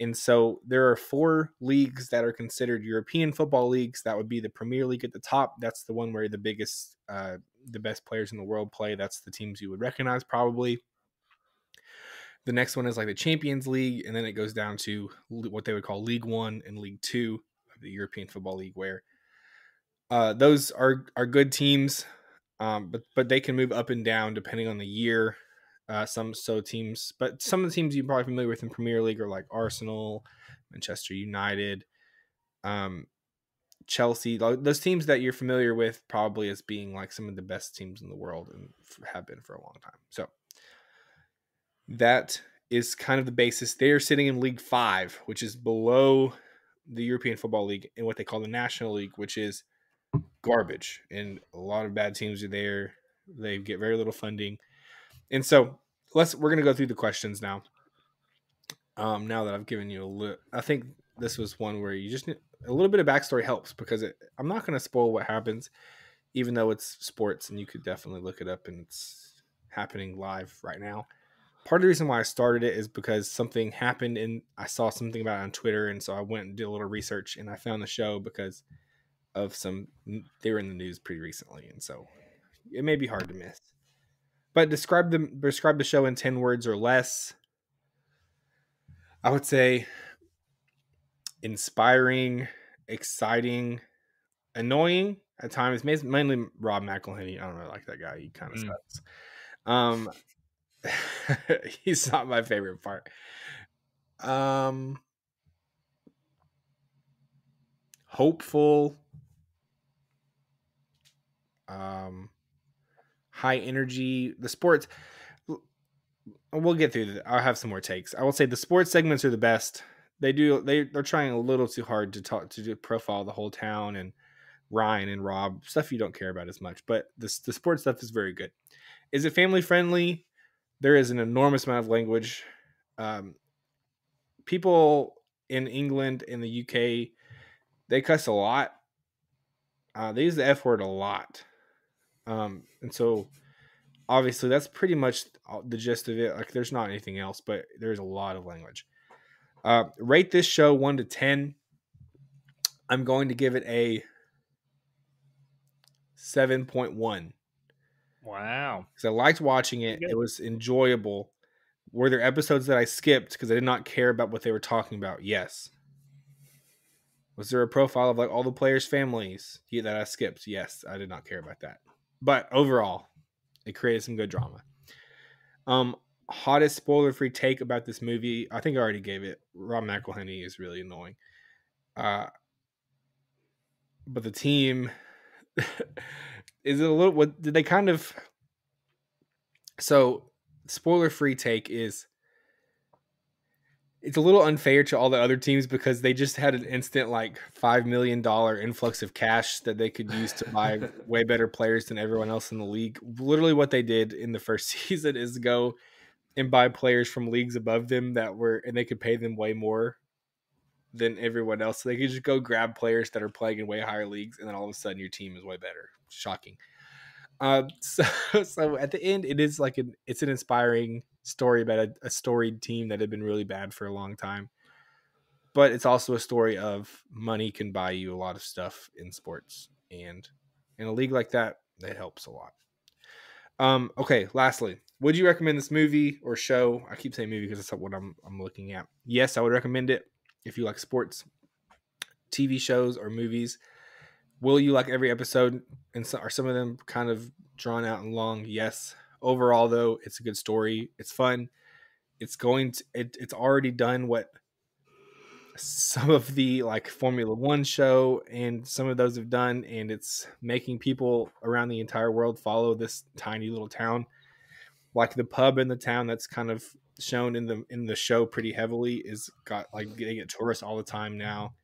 And so there are 4 leagues that are considered European football leagues. That would be the Premier League at the top. That's the one where the best players in the world play. That's the teams you would recognize probably. The next one is like the Champions League, and then it goes down to what they would call League 1 and League 2 of the European Football League, where those are good teams, but they can move up and down depending on the year. Some of the teams you're probably familiar with in Premier League are like Arsenal, Manchester United, Chelsea, those teams that you're familiar with probably as being like some of the best teams in the world and have been for a long time. So that is kind of the basis. They are sitting in League 5, which is below the European Football League and what they call the National League, which is garbage. And a lot of bad teams are there. They get very little funding. And so we're going to go through the questions now. Now that I've given you I think this was one where you just need a little bit of backstory helps, because I'm not going to spoil what happens, even though it's sports and you could definitely look it up and it's happening live right now. Part of the reason why I started it is because something happened and I saw something about it on Twitter. And so I went and did a little research and I found the show because of they were in the news pretty recently. And so it may be hard to miss, but describe the show in 10 words or less. I would say inspiring, exciting, annoying at times, mainly Rob McElhenney. I don't really like that guy. He kind of sucks. He's not my favorite part. Hopeful, high energy. The sports, we'll get through that. I'll have some more takes. I will say the sports segments are the best. They're trying a little too hard to profile the whole town and Ryan and Rob, stuff you don't care about as much, but the sports stuff is very good. Is it family friendly? There is an enormous amount of language. People in England and the UK, they cuss a lot. They use the F word a lot. And so obviously that's pretty much the gist of it. Like there's not anything else, but there's a lot of language. Rate this show 1 to 10. I'm going to give it a 7.1. Wow. Because I liked watching it. It was enjoyable. Were there episodes that I skipped because I did not care about what they were talking about? Yes. Was there a profile of like all the players' families that I skipped? Yes. I did not care about that. But overall, it created some good drama. Hottest spoiler-free take about this movie. I think I already gave it. Rob McElhenney is really annoying. But the team is it a little, what did they kind of, so spoiler-free take is it's a little unfair to all the other teams because they just had an instant like $5 million influx of cash that they could use to buy way better players than everyone else in the league. Literally what they did in the first season is go and buy players from leagues above them and they could pay them way more than everyone else. So they could just go grab players that are playing in way higher leagues, and then all of a sudden your team is way better. Shocking. So at the end, it is like it's an inspiring story about a storied team that had been really bad for a long time. But it's also a story of money can buy you a lot of stuff in sports, and in a league like that, it helps a lot. Okay, lastly, would you recommend this movie or show? I keep saying movie because that's what I'm looking at. Yes, I would recommend it if you like sports, TV shows, or movies. Will you like every episode? And are some of them kind of drawn out and long? Yes. Overall, though, it's a good story. It's fun. It's already done what some of the like Formula One show and some of those have done, and it's making people around the entire world follow this tiny little town. Like the pub in the town that's kind of shown in the show pretty heavily is got like they get tourists all the time now.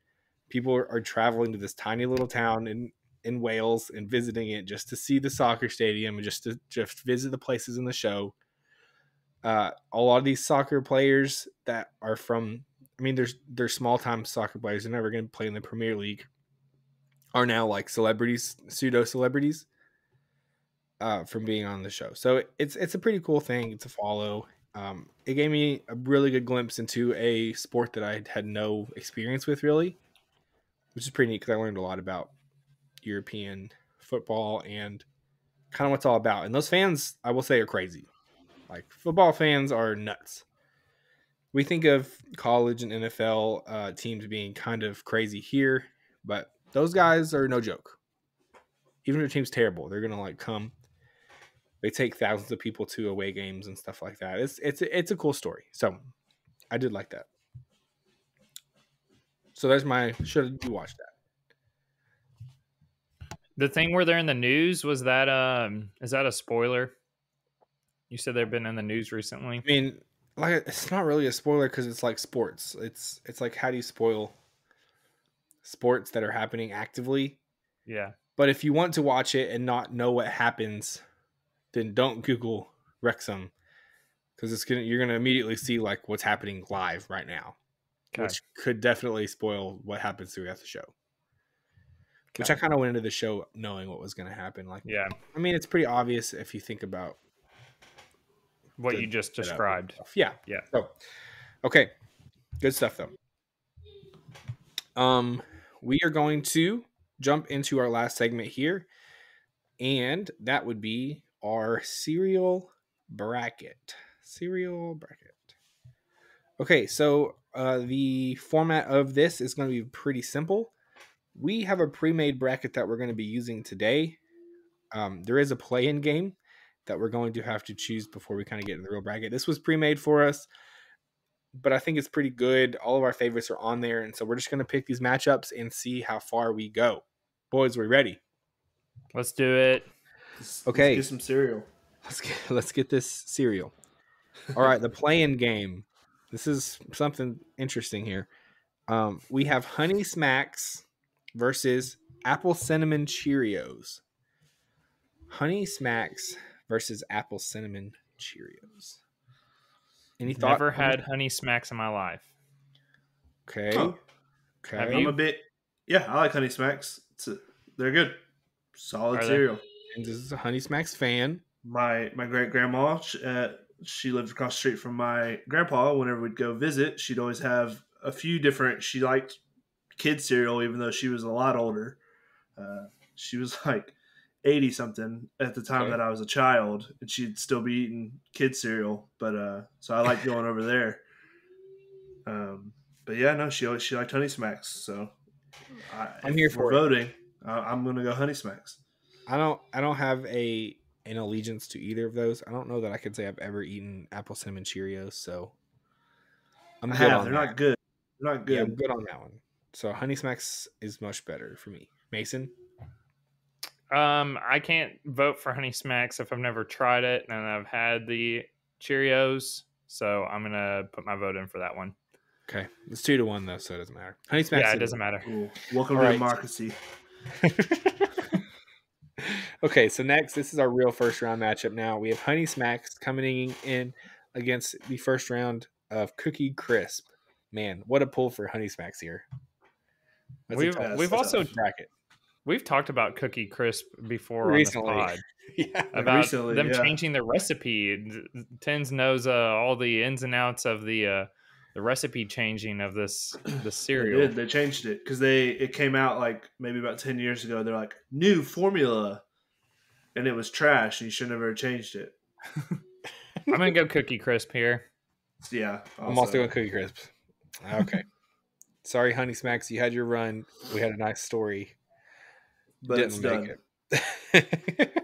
People are traveling to this tiny little town in Wales and visiting it just to see the soccer stadium and just to visit the places in the show. A lot of these soccer players that are from, I mean, they're small time soccer players. They're never going to play in the Premier League. Are now like celebrities, pseudo celebrities, from being on the show. So it's a pretty cool thing to follow. It gave me a really good glimpse into a sport that I had no experience with really, which is pretty neat because I learned a lot about European football and kind of what it's all about. And those fans, I will say, are crazy. Like football fans are nuts. We think of college and NFL teams being kind of crazy here, but those guys are no joke. Even if their team's terrible, they're gonna like come. They take thousands of people to away games and stuff like that. It's a cool story. So I did like that. So there's my should you watch that? The thing where they're in the news, was that is that a spoiler? You said they've been in the news recently. I mean, like, it's not really a spoiler because it's like sports. It's like, how do you spoil sports that are happening actively? Yeah. But if you want to watch it and not know what happens, then don't Google Wrexham, because you're gonna immediately see like what's happening live right now, which could definitely spoil what happens throughout the show. Which I kind of went into the show knowing what was going to happen. Like, yeah, I mean, it's pretty obvious if you think about what you just described. Yeah. So, okay, good stuff though. We are going to jump into our last segment here, and that would be our cereal bracket. Okay, so the format of this is going to be pretty simple. We have a pre-made bracket that we're going to be using today. There is a play-in game that we're going to have to choose before we kind of get in the real bracket. This was pre-made for us, but I think it's pretty good. All of our favorites are on there, and so we're just going to pick these matchups and see how far we go. Boys, we ready? Let's do it. Okay. Let's get some cereal. Let's get this cereal. All right, the play-in game. This is something interesting here. We have Honey Smacks versus Apple Cinnamon Cheerios. Honey Smacks versus Apple Cinnamon Cheerios. Any thought? Never had Honey Smacks in my life. Okay. Oh. Okay. I'm a bit. Yeah, I like Honey Smacks. They're good. Solid cereal. And this is a Honey Smacks fan. My great grandma, she lived across the street from my grandpa. Whenever we'd go visit, she'd always have a few different. She liked kids cereal, even though she was a lot older. She was like 80 something at the time that I was a child, and she'd still be eating kids cereal. But so I liked going over there. But yeah, no, she liked Honey Smacks. So I'm here for voting. I'm gonna go Honey Smacks. I don't have an allegiance to either of those. I don't know that I could say I've ever eaten Apple Cinnamon Cheerios, so I'm good on that. They're not good. They're not good. Yeah, I'm good on that one. So Honey Smacks is much better for me. Mason? I can't vote for Honey Smacks if I've never tried it and I've had the Cheerios, so I'm gonna put my vote in for that one. Okay, it's 2-1 though, so it doesn't matter. Honey Smacks. Yeah, it doesn't matter. Cool. Welcome to democracy. Okay, so next, this is our real first round matchup now. We have Honey Smacks coming in against the first round of Cookie Crisp. Man, what a pull for Honey Smacks here. We've also bracket. We've talked about Cookie Crisp before recently on this pod. Yeah, about them changing the recipe. Tins knows all the ins and outs of the recipe changing of the cereal. They changed it because it came out like maybe about 10 years ago. They're like, new formula, and it was trash, and you should never have changed it. I'm gonna go Cookie Crisp here. Yeah, I'm also going Cookie Crisp. Okay. Sorry, Honey Smacks, you had your run. We had a nice story, but didn't it's make done. it.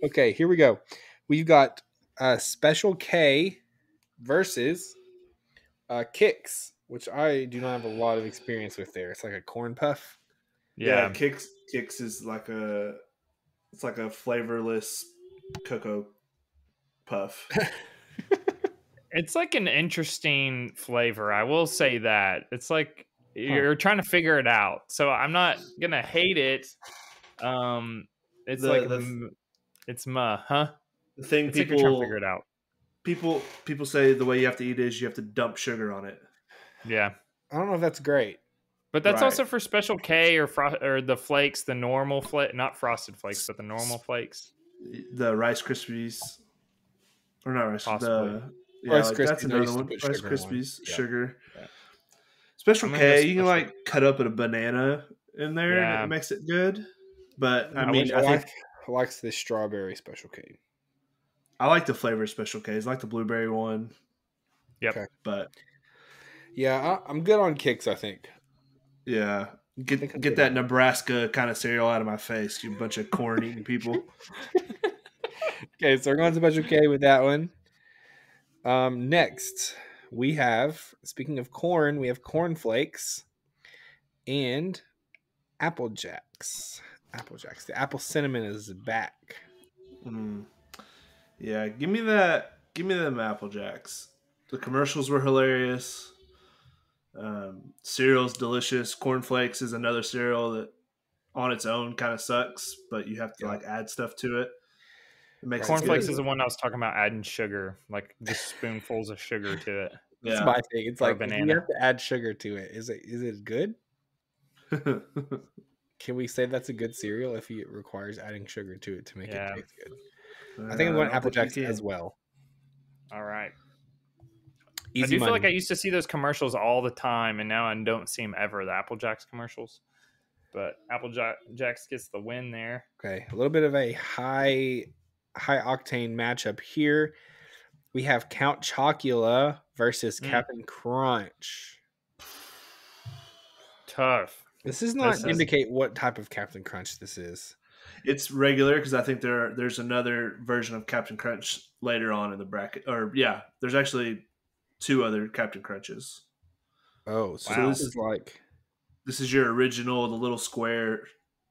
Okay, here we go. We've got Special K versus Kix, which I do not have a lot of experience with there. It's like a corn puff. Yeah, Kix is like a flavorless cocoa puff. It's like an interesting flavor. I will say that. It's like you're trying to figure it out. So I'm not gonna hate it. It's it's huh? The thing it's people like you're trying to figure it out. People say the way you have to eat it is you have to dump sugar on it. Yeah, I don't know if that's great, but that's also for Special K or the flakes, the normal flake, not Frosted Flakes, but the normal flakes, the Rice Krispies, or not Rice. Possibly. Rice Krispies, that's another one. Rice sugar Krispies, sugar. Yeah. Special K, you can like cut up a banana in there, and it makes it good. But I like the strawberry Special K. I like the flavor of Special K's. I like the blueberry one. Yep. Okay. But yeah, I'm good on Kix, I think. Yeah. Get that Nebraska kind of cereal out of my face, you bunch of corn eating people. Okay, so we're going to Special K with that one. Next, we have, speaking of corn, we have Corn Flakes and Apple Jacks. Apple Jacks. The apple cinnamon is back. Yeah, give me that. Give me them Apple Jacks. The commercials were hilarious. Cereal's delicious. Cornflakes is another cereal that on its own kind of sucks, but you have to like add stuff to it. It makes Cornflakes is the one I was talking about adding sugar, like just spoonfuls of sugar to it. That's my thing. It's or like if you have to add sugar to it. Is it good? Can we say that's a good cereal if it requires adding sugar to it to make it taste good? I think I'm going Apple Jacks as well. All right. Easy I do money. feel like I used to see those commercials all the time, and now I don't see them ever, the Apple Jacks commercials. But Apple Jacks gets the win there. Okay, a little bit of a high octane matchup here. We have Count Chocula versus Captain Crunch. Tough. This does not indicate what type of Captain Crunch this is. It's regular because I think there's another version of Captain Crunch later on in the bracket. Or yeah, there's actually 2 other Captain Crunches. Oh, so this is like this is your original, the little square,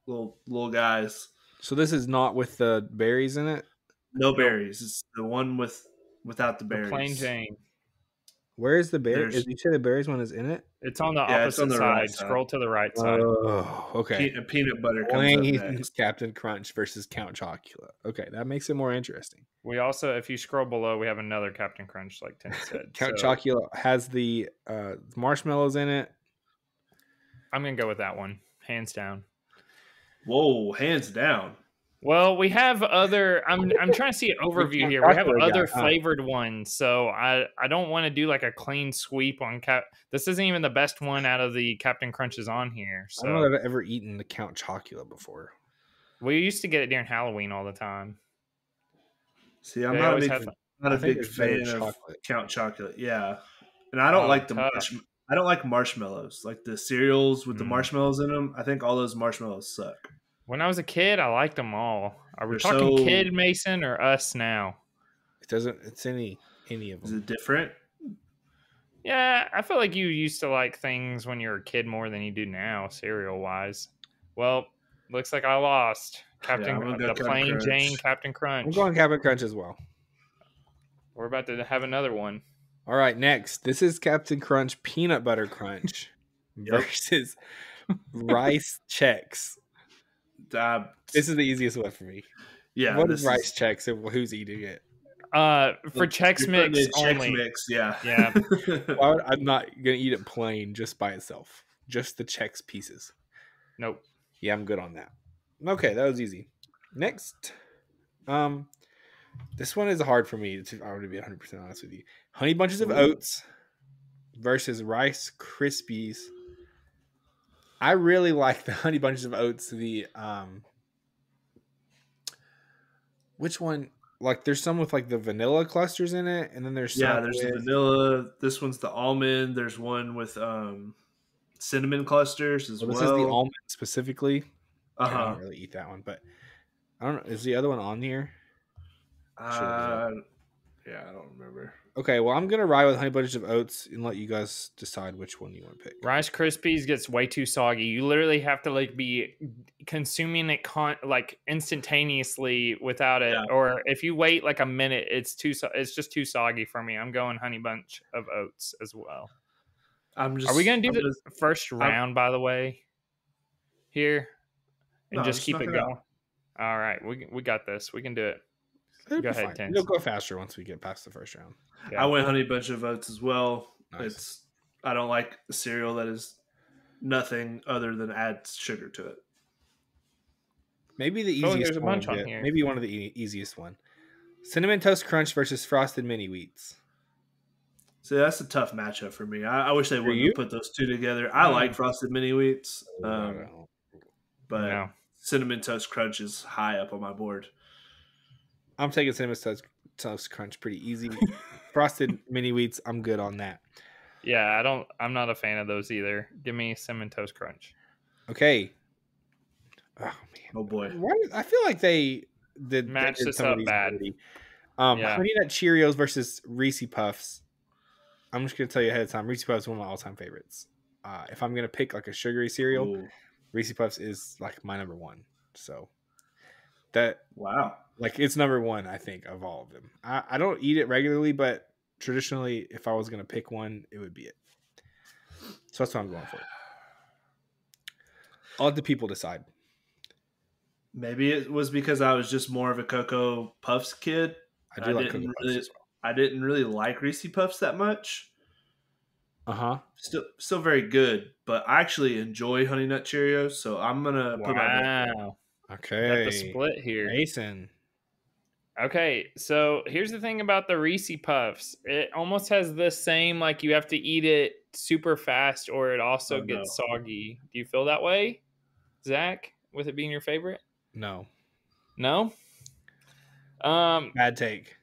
little guys. So this is not with the berries in it? No berries. It's the one without the berries. The plain Jane. Where is the berry? Did you say the berries one is in it? It's on the opposite side. Right side. Scroll to the right side. Oh, okay. Peanut butter comes up next. Captain Crunch versus Count Chocula. Okay, that makes it more interesting. We also, if you scroll below, we have another Captain Crunch, like Tim said. Count Chocula has the marshmallows in it. I'm going to go with that one, hands down. Whoa, hands down. Well, we have other. I'm trying to see an overview here. We have other flavored ones, so I don't want to do like a clean sweep on This isn't even the best one out of the Captain Crunches on here. So. I don't know if I've ever eaten the Count Chocula before. We used to get it during Halloween all the time. See, I'm not a big fan of Count Chocula. Yeah, and I don't like I don't like marshmallows, like the cereals with the marshmallows in them. I think all those marshmallows suck. When I was a kid, I liked them all. Are we talking kid Mason or us now? It doesn't. It's any of them. Is it different? Yeah, I feel like you used to like things when you were a kid more than you do now, cereal wise. Well, looks like I lost. The plain Jane Captain Crunch. I'm going Captain Crunch as well. We're about to have another one. All right, next. This is Captain Crunch Peanut Butter Crunch versus Rice Chex. This is the easiest one for me. Yeah. What is Rice Chex and who's eating it? For Chex Mix only. Chex Mix, yeah. I'm not gonna eat it plain, just by itself, just the Chex pieces. Nope. Yeah, I'm good on that. Okay, that was easy. Next, this one is hard for me. I'm gonna be 100% honest with you. Honey Bunches of Oats versus Rice Krispies. I really like the Honey Bunches of Oats. Which one? Like, there's some with like the vanilla clusters in it, and then there's the vanilla. This one's the almond. There's one with cinnamon clusters as well. This is the almond specifically. I don't really eat that one, but I don't know. Is the other one on here? Yeah, I don't remember. Okay, well, I'm gonna ride with Honey Bunches of Oats and let you guys decide which one you want to pick. Rice Krispies gets way too soggy. You literally have to like be consuming it like instantaneously without it, or if you wait like a minute, it's just too soggy for me. I'm going Honey Bunch of Oats as well. Are we gonna do the first round, by the way, here, and just keep it going? All right, we got this. We can do it. Go ahead, Tense. It'll go faster once we get past the first round. Yeah. I went Honey Bunch of Oats as well. Nice. I don't like a cereal that is nothing other than add sugar to it. Maybe the easiest one. Maybe one of the easiest one. Cinnamon Toast Crunch versus Frosted Mini Wheats. See, that's a tough matchup for me. I wish they wouldn't have put those two together. I like Frosted Mini Wheats, but Cinnamon Toast Crunch is high up on my board. I'm taking Cinnamon Toast Crunch pretty easy. Frosted Mini Wheats, I'm good on that. Yeah, I'm not a fan of those either. Give me Cinnamon Toast Crunch. Okay. Oh man. Oh boy. I feel like they match this up bad. Honey Nut Cheerios versus Reese Puffs. I'm just gonna tell you ahead of time. Reese Puffs is one of my all-time favorites. If I'm gonna pick like a sugary cereal, Reese Puffs is like my number one. So that Wow. like it's number one, I think, of all of them. I don't eat it regularly, but traditionally, if I was gonna pick one, it would be it. So that's what I'm going for. I'll let the people decide. Maybe it was because I was just more of a Cocoa Puffs kid. I do like Cocoa Puffs as well. I didn't really like Reese Puffs that much. Still very good, but I actually enjoy Honey Nut Cheerios, so I'm gonna put my vote Wow. Okay. Got the split here. Mason. Okay, so here's the thing about the Reese Puffs. It almost has the same, like you have to eat it super fast or it also gets soggy. Do you feel that way, Zach, with it being your favorite? No. No? Bad take.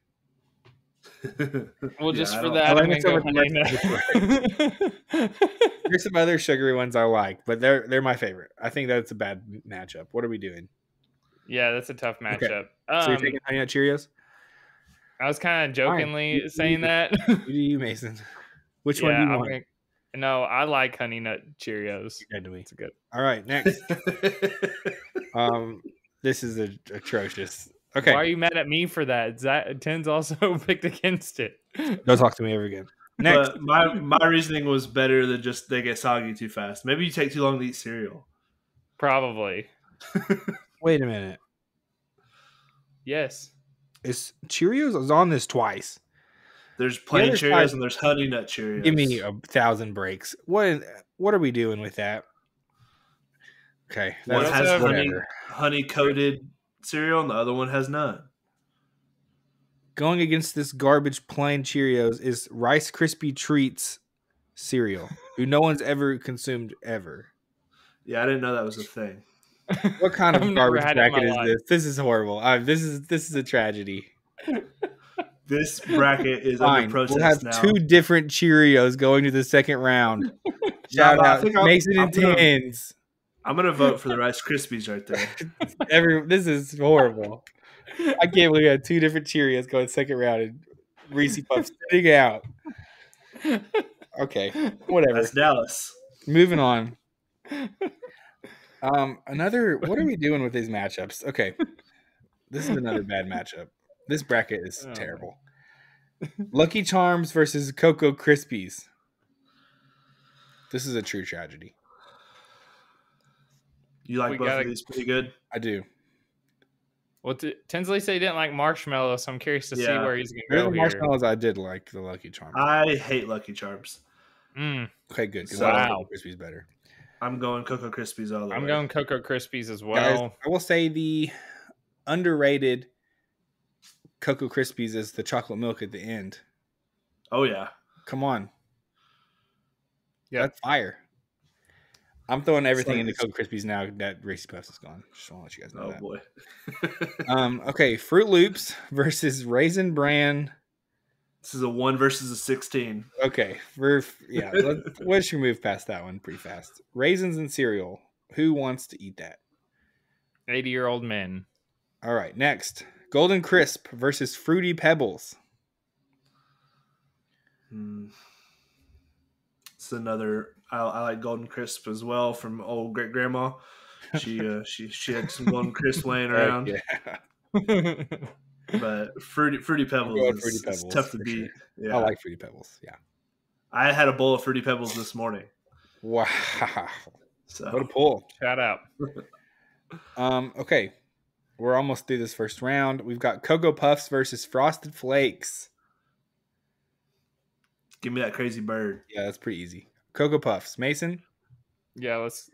Well, just for that, I'm going to go Honey Nut. There's some other sugary ones I like, but they're my favorite. I think that's a bad matchup. What are we doing? Yeah, that's a tough matchup. Okay. So you're taking Honey Nut Cheerios? I was kind of jokingly saying that. You, Mason. Which one do you want? No, I like Honey Nut Cheerios. It's good. All right, next. This is atrocious. Okay. Why are you mad at me for that? Ten's also picked against it. Don't talk to me ever again. Next. But my reasoning was better than just they get soggy too fast. Maybe you take too long to eat cereal. Probably. Wait a minute. Yes. Cheerios is on this twice. There's plain Cheerios and there's Honey Nut Cheerios. Give me 1,000 breaks. What are we doing with that? Okay. One has honey coated cereal and the other one has none. Going against this garbage plain Cheerios is Rice Krispie Treats cereal, who no one's ever consumed ever. Yeah, I didn't know that was a thing. What kind of garbage bracket is this? This is horrible. This is a tragedy. This bracket is under protest now. We'll have 2 different Cheerios going to the second round. Shout out Mason and Tins. I'm gonna vote for the Rice Krispies right there. This is horrible. I can't believe we had 2 different Cheerios going second round and Reese Puffs sitting out. Okay, whatever. That's Dallas. Moving on. What are we doing with these matchups? Okay, this is another bad matchup. This bracket is terrible. Lucky Charms versus Cocoa Krispies. This is a true tragedy. You like both of these pretty good? I do. Well, Tinsley said he didn't like marshmallows, so I'm curious to see where he's going to go here. Marshmallows, I did like the Lucky Charms. I hate Lucky Charms. Okay, good. Wow. Krispies better. I'm going Cocoa Krispies all the way. I'm going Cocoa Krispies as well. Guys, I will say the underrated Cocoa Krispies is the chocolate milk at the end. Oh, yeah. Come on. Yeah, that's fire. I'm throwing everything into Cocoa Krispies now that Reese Puffs is gone. Just want to let you guys know that. Oh, boy. Okay, Fruit Loops versus Raisin Bran. This is a 1 versus a 16. Okay. Let's move past that one pretty fast. Raisins and cereal. Who wants to eat that? 80-year-old men. All right, next. Golden Crisp versus Fruity Pebbles. It's another. I like Golden Crisp as well from old great grandma. She had some Golden Crisp laying around. Yeah. But Fruity Pebbles is tough to beat. Sure. Yeah. I like Fruity Pebbles. Yeah. I had a bowl of Fruity Pebbles this morning. Wow. So what a pull. Shout out. Okay. We're almost through this first round. We've got Cocoa Puffs versus Frosted Flakes. Give me that crazy bird. Yeah, that's pretty easy. Cocoa Puffs. Mason? Yeah, let's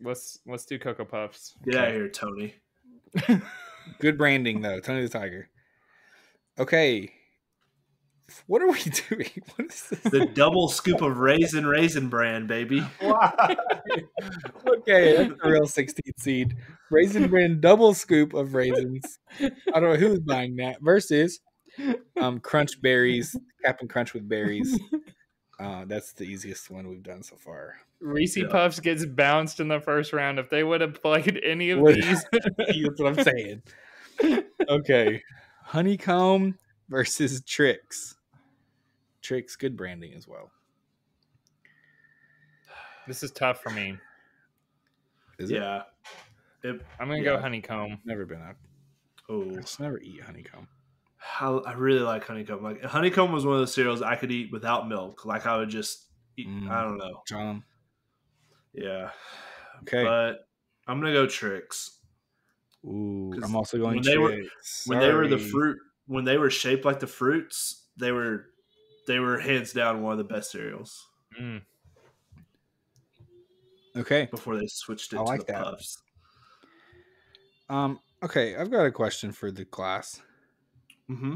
do Cocoa Puffs. Get out of here, Tony. Good branding though. Tony the Tiger. Okay. What are we doing? What is this? The double scoop of raisin brand, baby. Why? Okay, that's a real 16th seed. Raisin Bran double scoop of raisins. I don't know who's buying that. Versus Crunch Berries, Cap'n Crunch with berries. That's the easiest one we've done so far. Reese Puffs gets bounced in the first round. If they would have played any of these. That's what I'm saying. Okay. Honeycomb versus Trix. Trix, good branding as well. This is tough for me. Is it? Yeah. I'm gonna go honeycomb. Never been out. Oh, I just never eat honeycomb. I really like honeycomb. Like honeycomb was one of those cereals I could eat without milk. Like I would just eat. I don't know. John. Yeah. Okay. But I'm gonna go Tricks. Ooh, I'm also going when Tricks. When they were the fruit, when they were shaped like the fruits, they were hands down one of the best cereals. Mm. Okay. Before they switched it I to like the that. Puffs. Okay, I've got a question for the class. Mm-hmm.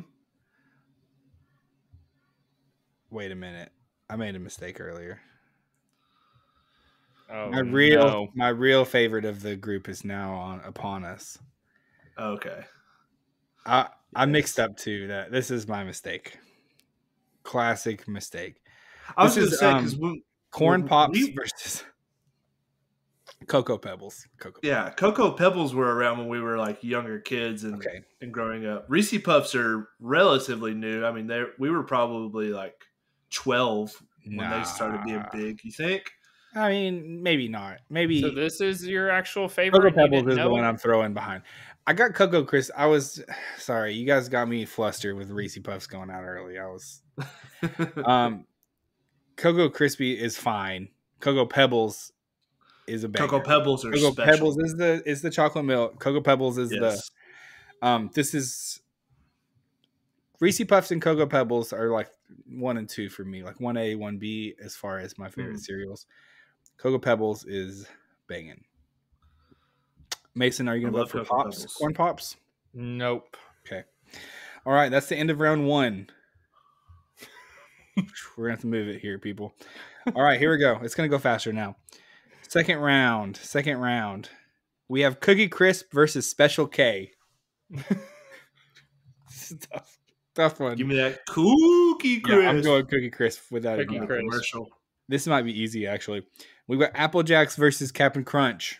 Wait a minute. I made a mistake earlier. Oh, my real favorite of the group is now upon us. Okay. I mixed up too. This is my mistake. Classic mistake. I was going to say because Corn Pops versus Cocoa Pebbles. Cocoa Pebbles were around when we were like younger kids and growing up. Reese Puffs are relatively new. I mean, we were probably like 12 when they started being big. You think? I mean, maybe not. Maybe. So this is your actual favorite? Cocoa Pebbles is the one I'm throwing behind. I got Cocoa Crisp. I was sorry. You guys got me flustered with Reese Puffs going out early. I was. Cocoa Crispy is fine. Cocoa Pebbles is a banger. Cocoa Pebbles are Cocoa special. Pebbles is the chocolate milk. Cocoa Pebbles is this is Reese Puffs and Cocoa Pebbles are like 1 and 2 for me, like 1A, 1B as far as my favorite cereals. Cocoa Pebbles is banging. Mason, are you going to vote for Pops? Pebbles. Corn Pops? Nope. Okay. All right, that's the end of round 1. We're going to have to move it here, people. All right, here we go. It's going to go faster now. Second round. We have Cookie Crisp versus Special K. Tough one. Give me that Cookie Crisp. Yeah, I'm going Cookie Crisp without a commercial. This might be easy, actually. We've got Apple Jacks versus Captain Crunch.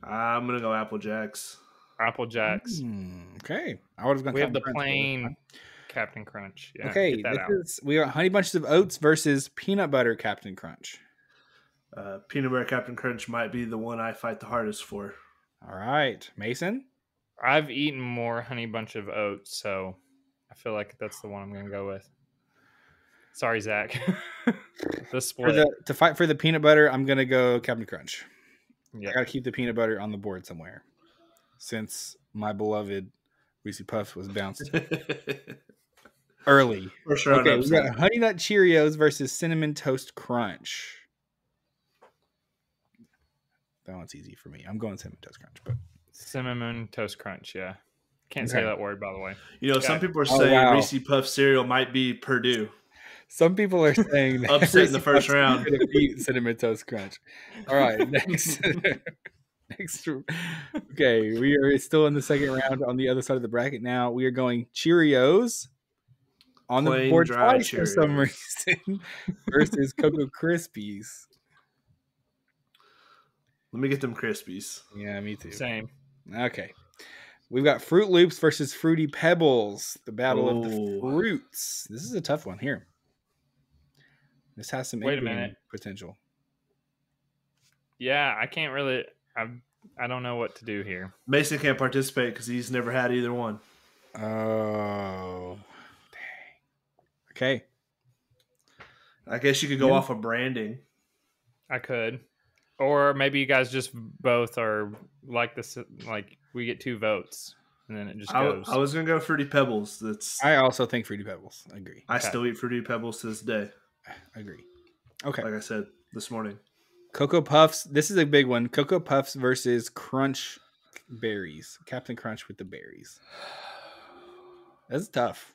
I'm going to go Apple Jacks. Apple Jacks. Okay. I would have gone. We have the plain Captain Crunch. Yeah, okay. We got Honey Bunches of Oats versus Peanut Butter Captain Crunch. Peanut Butter Captain Crunch might be the one I fight the hardest for. All right. Mason? I've eaten more Honey Bunch of Oats, so I feel like that's the one I'm going to go with. Sorry, Zach. The split. To fight for the peanut butter, I'm going to go Captain Crunch. Yeah. I got to keep the peanut butter on the board somewhere since my beloved Reese Puffs was bounced early. For sure. Okay, we got Honey Nut Cheerios versus Cinnamon Toast Crunch. That one's easy for me. I'm going Cinnamon Toast Crunch, but Cinnamon Toast Crunch, yeah. Can't say that word, by the way. You know, some people are saying Reese Puff cereal might be Purdue. Some people are saying that upset in the first round. Going to beat Cinnamon Toast Crunch. All right, next. Okay, we are still in the second round on the other side of the bracket now. We are going Cheerios on the board twice for some reason versus Cocoa Krispies. Let me get them Krispies. Yeah, me too. Same. Okay. We've got Fruit Loops versus Fruity Pebbles. The battle of the fruits. This is a tough one here. This has some potential. Yeah, I can't really. I don't know what to do here. Mason can't participate because he's never had either one. Oh, dang. Okay. I guess you could go off of branding. I could. Or maybe you guys just both are like this. Like we get 2 votes, and then it just goes. I was gonna go Fruity Pebbles. I also think Fruity Pebbles. I agree. I still eat Fruity Pebbles to this day. I agree. Okay. Like I said this morning. Cocoa Puffs. This is a big one. Cocoa Puffs versus Crunch Berries. Captain Crunch with the berries. That's tough.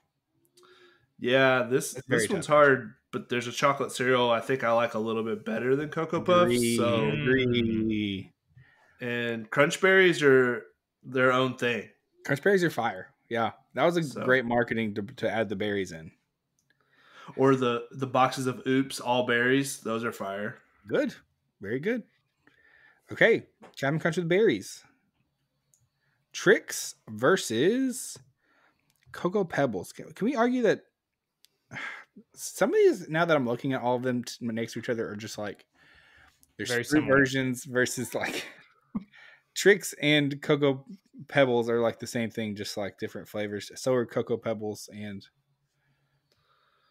Yeah, this one's hard. But there's a chocolate cereal I think I like a little bit better than Cocoa Puffs. Agree. And Crunch Berries are their own thing. Crunch Berries are fire. Yeah, that was a great marketing to add the berries in. Or the boxes of Oops All Berries. Those are fire. Good. Very good. Okay, Captain Crunch with berries. Tricks versus Cocoa Pebbles. Can we argue that some of these, now that I'm looking at all of them next to each other, are just like there's 3 versions versus like Tricks and Cocoa Pebbles are like the same thing, just like different flavors. So are Cocoa Pebbles and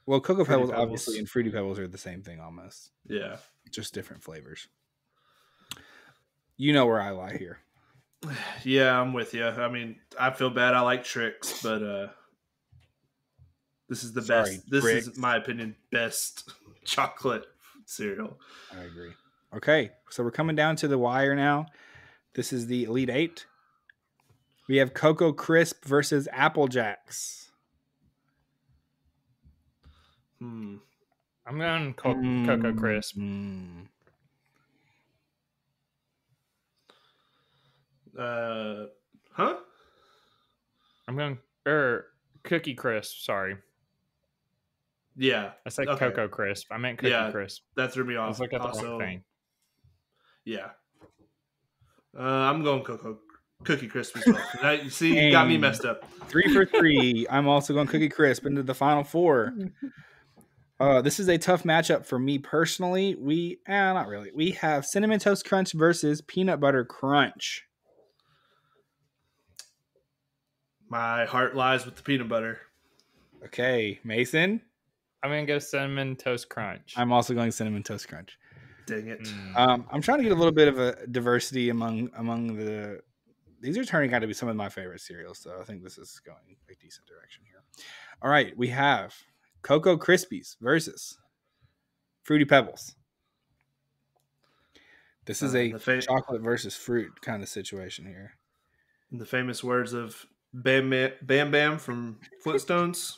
Cocoa Fruity Pebbles Pebbles. obviously and Fruity Pebbles are the same thing almost. Yeah. Just different flavors. You know where I lie here. Yeah, I'm with you. I mean, I feel bad. I like Tricks, but this is the best. This Tricks. is, my opinion, best chocolate cereal. I agree. Okay, so we're coming down to the wire now. This is the Elite Eight. We have Cocoa Crisp versus Apple Jacks. I'm going Cocoa Crisp. Huh? I'm going Cookie Crisp. Sorry, Yeah. I said Okay. Cocoa Crisp. I meant Cookie Crisp. That threw me I off. was looking at the Also, wrong thing. Yeah. I'm going Cookie Crisp as well. Now, you see, you got me messed up. 3 for 3. I'm also going Cookie Crisp into the final four. This is a tough matchup for me personally. Not really. We have Cinnamon Toast Crunch versus Peanut Butter Crunch. My heart lies with the peanut butter. Okay, Mason? I'm going to go Cinnamon Toast Crunch. I'm also going Cinnamon Toast Crunch. Dang it. I'm trying to get a little bit of a diversity among the... These are turning out to be some of my favorite cereals, so I think this is going a decent direction here. All right, we have Cocoa Krispies versus Fruity Pebbles. This is a chocolate versus fruit kind of situation here. In the famous words of Bam Bam from Flintstones,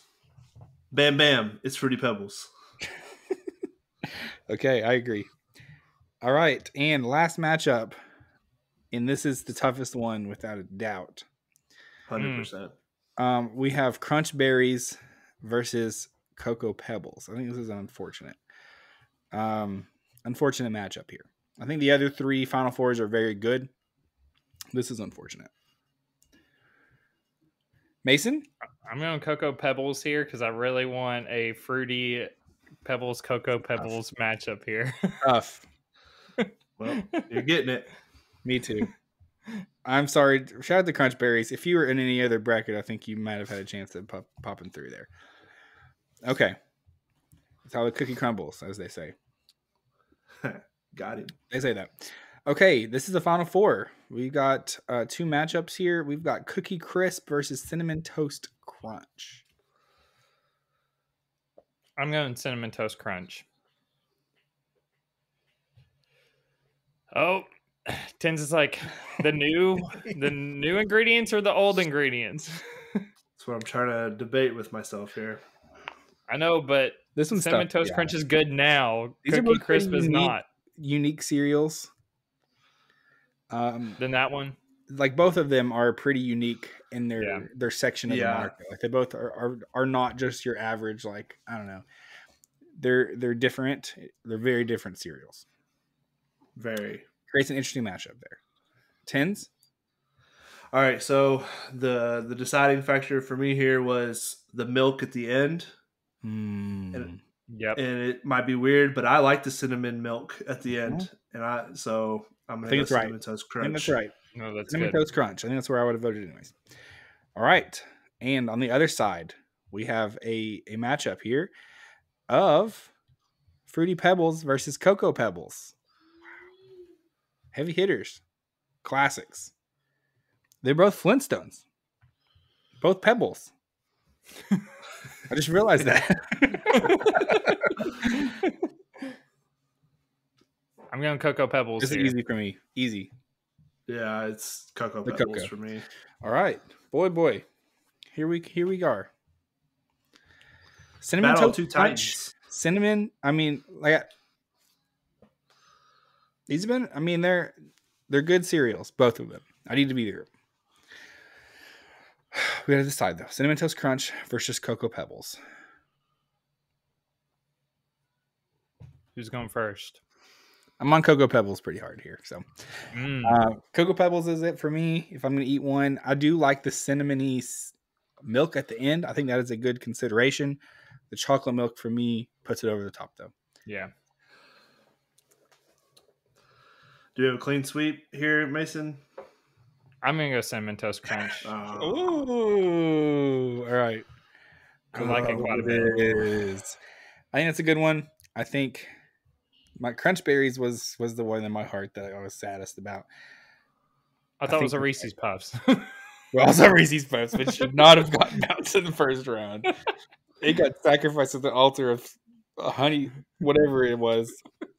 Bam Bam, it's Fruity Pebbles. Okay, I agree. All right, and last matchup, and this is the toughest one without a doubt. 100%. We have Crunch Berries versus Cocoa Pebbles. I think this is an unfortunate matchup here. I think the other three Final Fours are very good. This is unfortunate. Mason? I'm going Cocoa Pebbles here because I really want a Fruity Pebbles, Cocoa Pebbles matchup here. Tough. Well, you're getting it. Me too. I'm sorry. Shout out to Crunch Berries. If you were in any other bracket, I think you might have had a chance of popping through there. Okay. That's how the cookie crumbles, as they say. Got him. They say that. Okay, this is the Final Four. We got two matchups here. We've got Cookie Crisp versus Cinnamon Toast Crunch. I'm going Cinnamon Toast Crunch. Oh, Tins is like the new ingredients or the old ingredients. That's what I'm trying to debate with myself here. I know, but this one's Cinnamon Toast Crunch is good now. These Cookie Crisp is not. Unique cereals. Then that one, like both of them are pretty unique in their section of the market. Like they both are not just your average. Like I don't know, they're different. They're very different cereals. Very creates an interesting matchup there. Tins. All right, so the deciding factor for me here was the milk at the end. Mm. And it might be weird, but I like the cinnamon milk at the end, and I'm gonna go Cinnamon Toast Crunch. I think that's right. No, that's Cinnamon good. Toast Crunch. I think that's where I would have voted anyways. All right, and on the other side, we have a matchup here of Fruity Pebbles versus Cocoa Pebbles. Heavy hitters, classics. They're both Flintstones, both Pebbles. I just realized that. I'm going Cocoa Pebbles. This is easy for me. Easy. Yeah, it's Cocoa Pebbles for me. All right, boy. Here we are. Cinnamon Toast Crunch. Cinnamon. I mean, like these have been. I mean, they're good cereals, both of them. I need to be there. We got to decide though. Cinnamon Toast Crunch versus Cocoa Pebbles. Who's going first? I'm on Cocoa Pebbles pretty hard here. So Cocoa Pebbles is it for me. If I'm going to eat one, I do like the cinnamony milk at the end. I think that is a good consideration. The chocolate milk for me puts it over the top though. Yeah. Do you have a clean sweep here, Mason? I'm gonna go Cinnamon Toast Crunch. Ooh, all right. I like it quite a bit. It is. I think that's a good one. I think my Crunch Berries was the one in my heart that I was saddest about. I thought it was a Reese's Puffs. Well, also Reese's Puffs, which should not have gotten bounced in the first round. It got sacrificed at the altar of honey, whatever it was.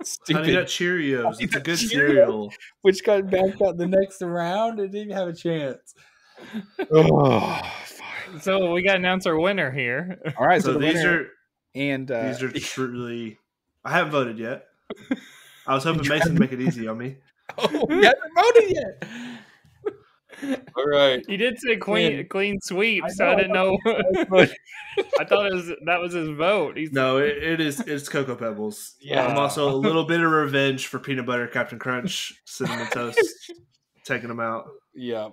Stupid. Honey Nut Cheerios. It's a good cereal. Which got bounced out the next round and didn't have a chance. Oh, fine. So we got to announce our winner here. All right, So these are these are truly. I haven't voted yet. I was hoping Mason would make it easy on me. Oh, you haven't voted yet. All right. He did say clean sweep, so I didn't know. I thought that was his vote. No, it's Cocoa Pebbles. Yeah. I'm also a little bit of revenge for Peanut Butter Captain Crunch, Cinnamon Toast, taking them out. Yeah.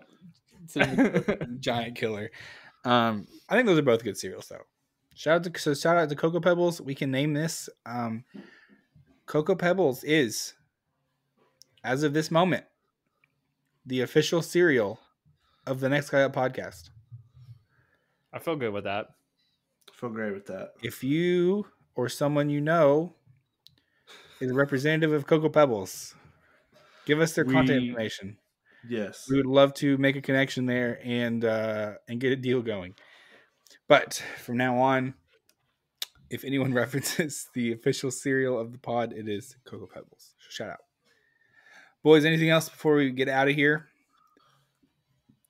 Giant killer. I think those are both good cereals though. Shout out to Cocoa Pebbles. We can name this. Cocoa Pebbles is, as of this moment, the official cereal of the Next Guy Up podcast. I feel good with that. I feel great with that. If you or someone you know is a representative of Cocoa Pebbles, give us their contact information. Yes. We would love to make a connection there and get a deal going. But from now on, if anyone references the official cereal of the pod, it is Cocoa Pebbles. Shout out. Boys, anything else before we get out of here?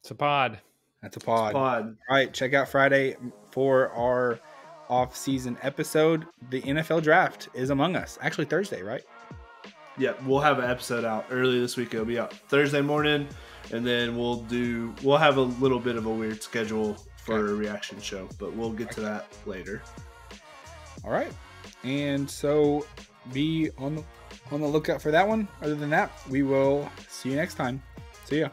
It's a pod. That's a pod. All right, check out Friday for our off-season episode. The NFL draft is among us. Actually, Thursday, right? Yeah, we'll have an episode out early this week. It'll be out Thursday morning, and then we'll have a little bit of a weird schedule for a reaction show, but we'll get to that later. All right, and so be on the lookout for that one. Other than that, we will see you next time. See ya.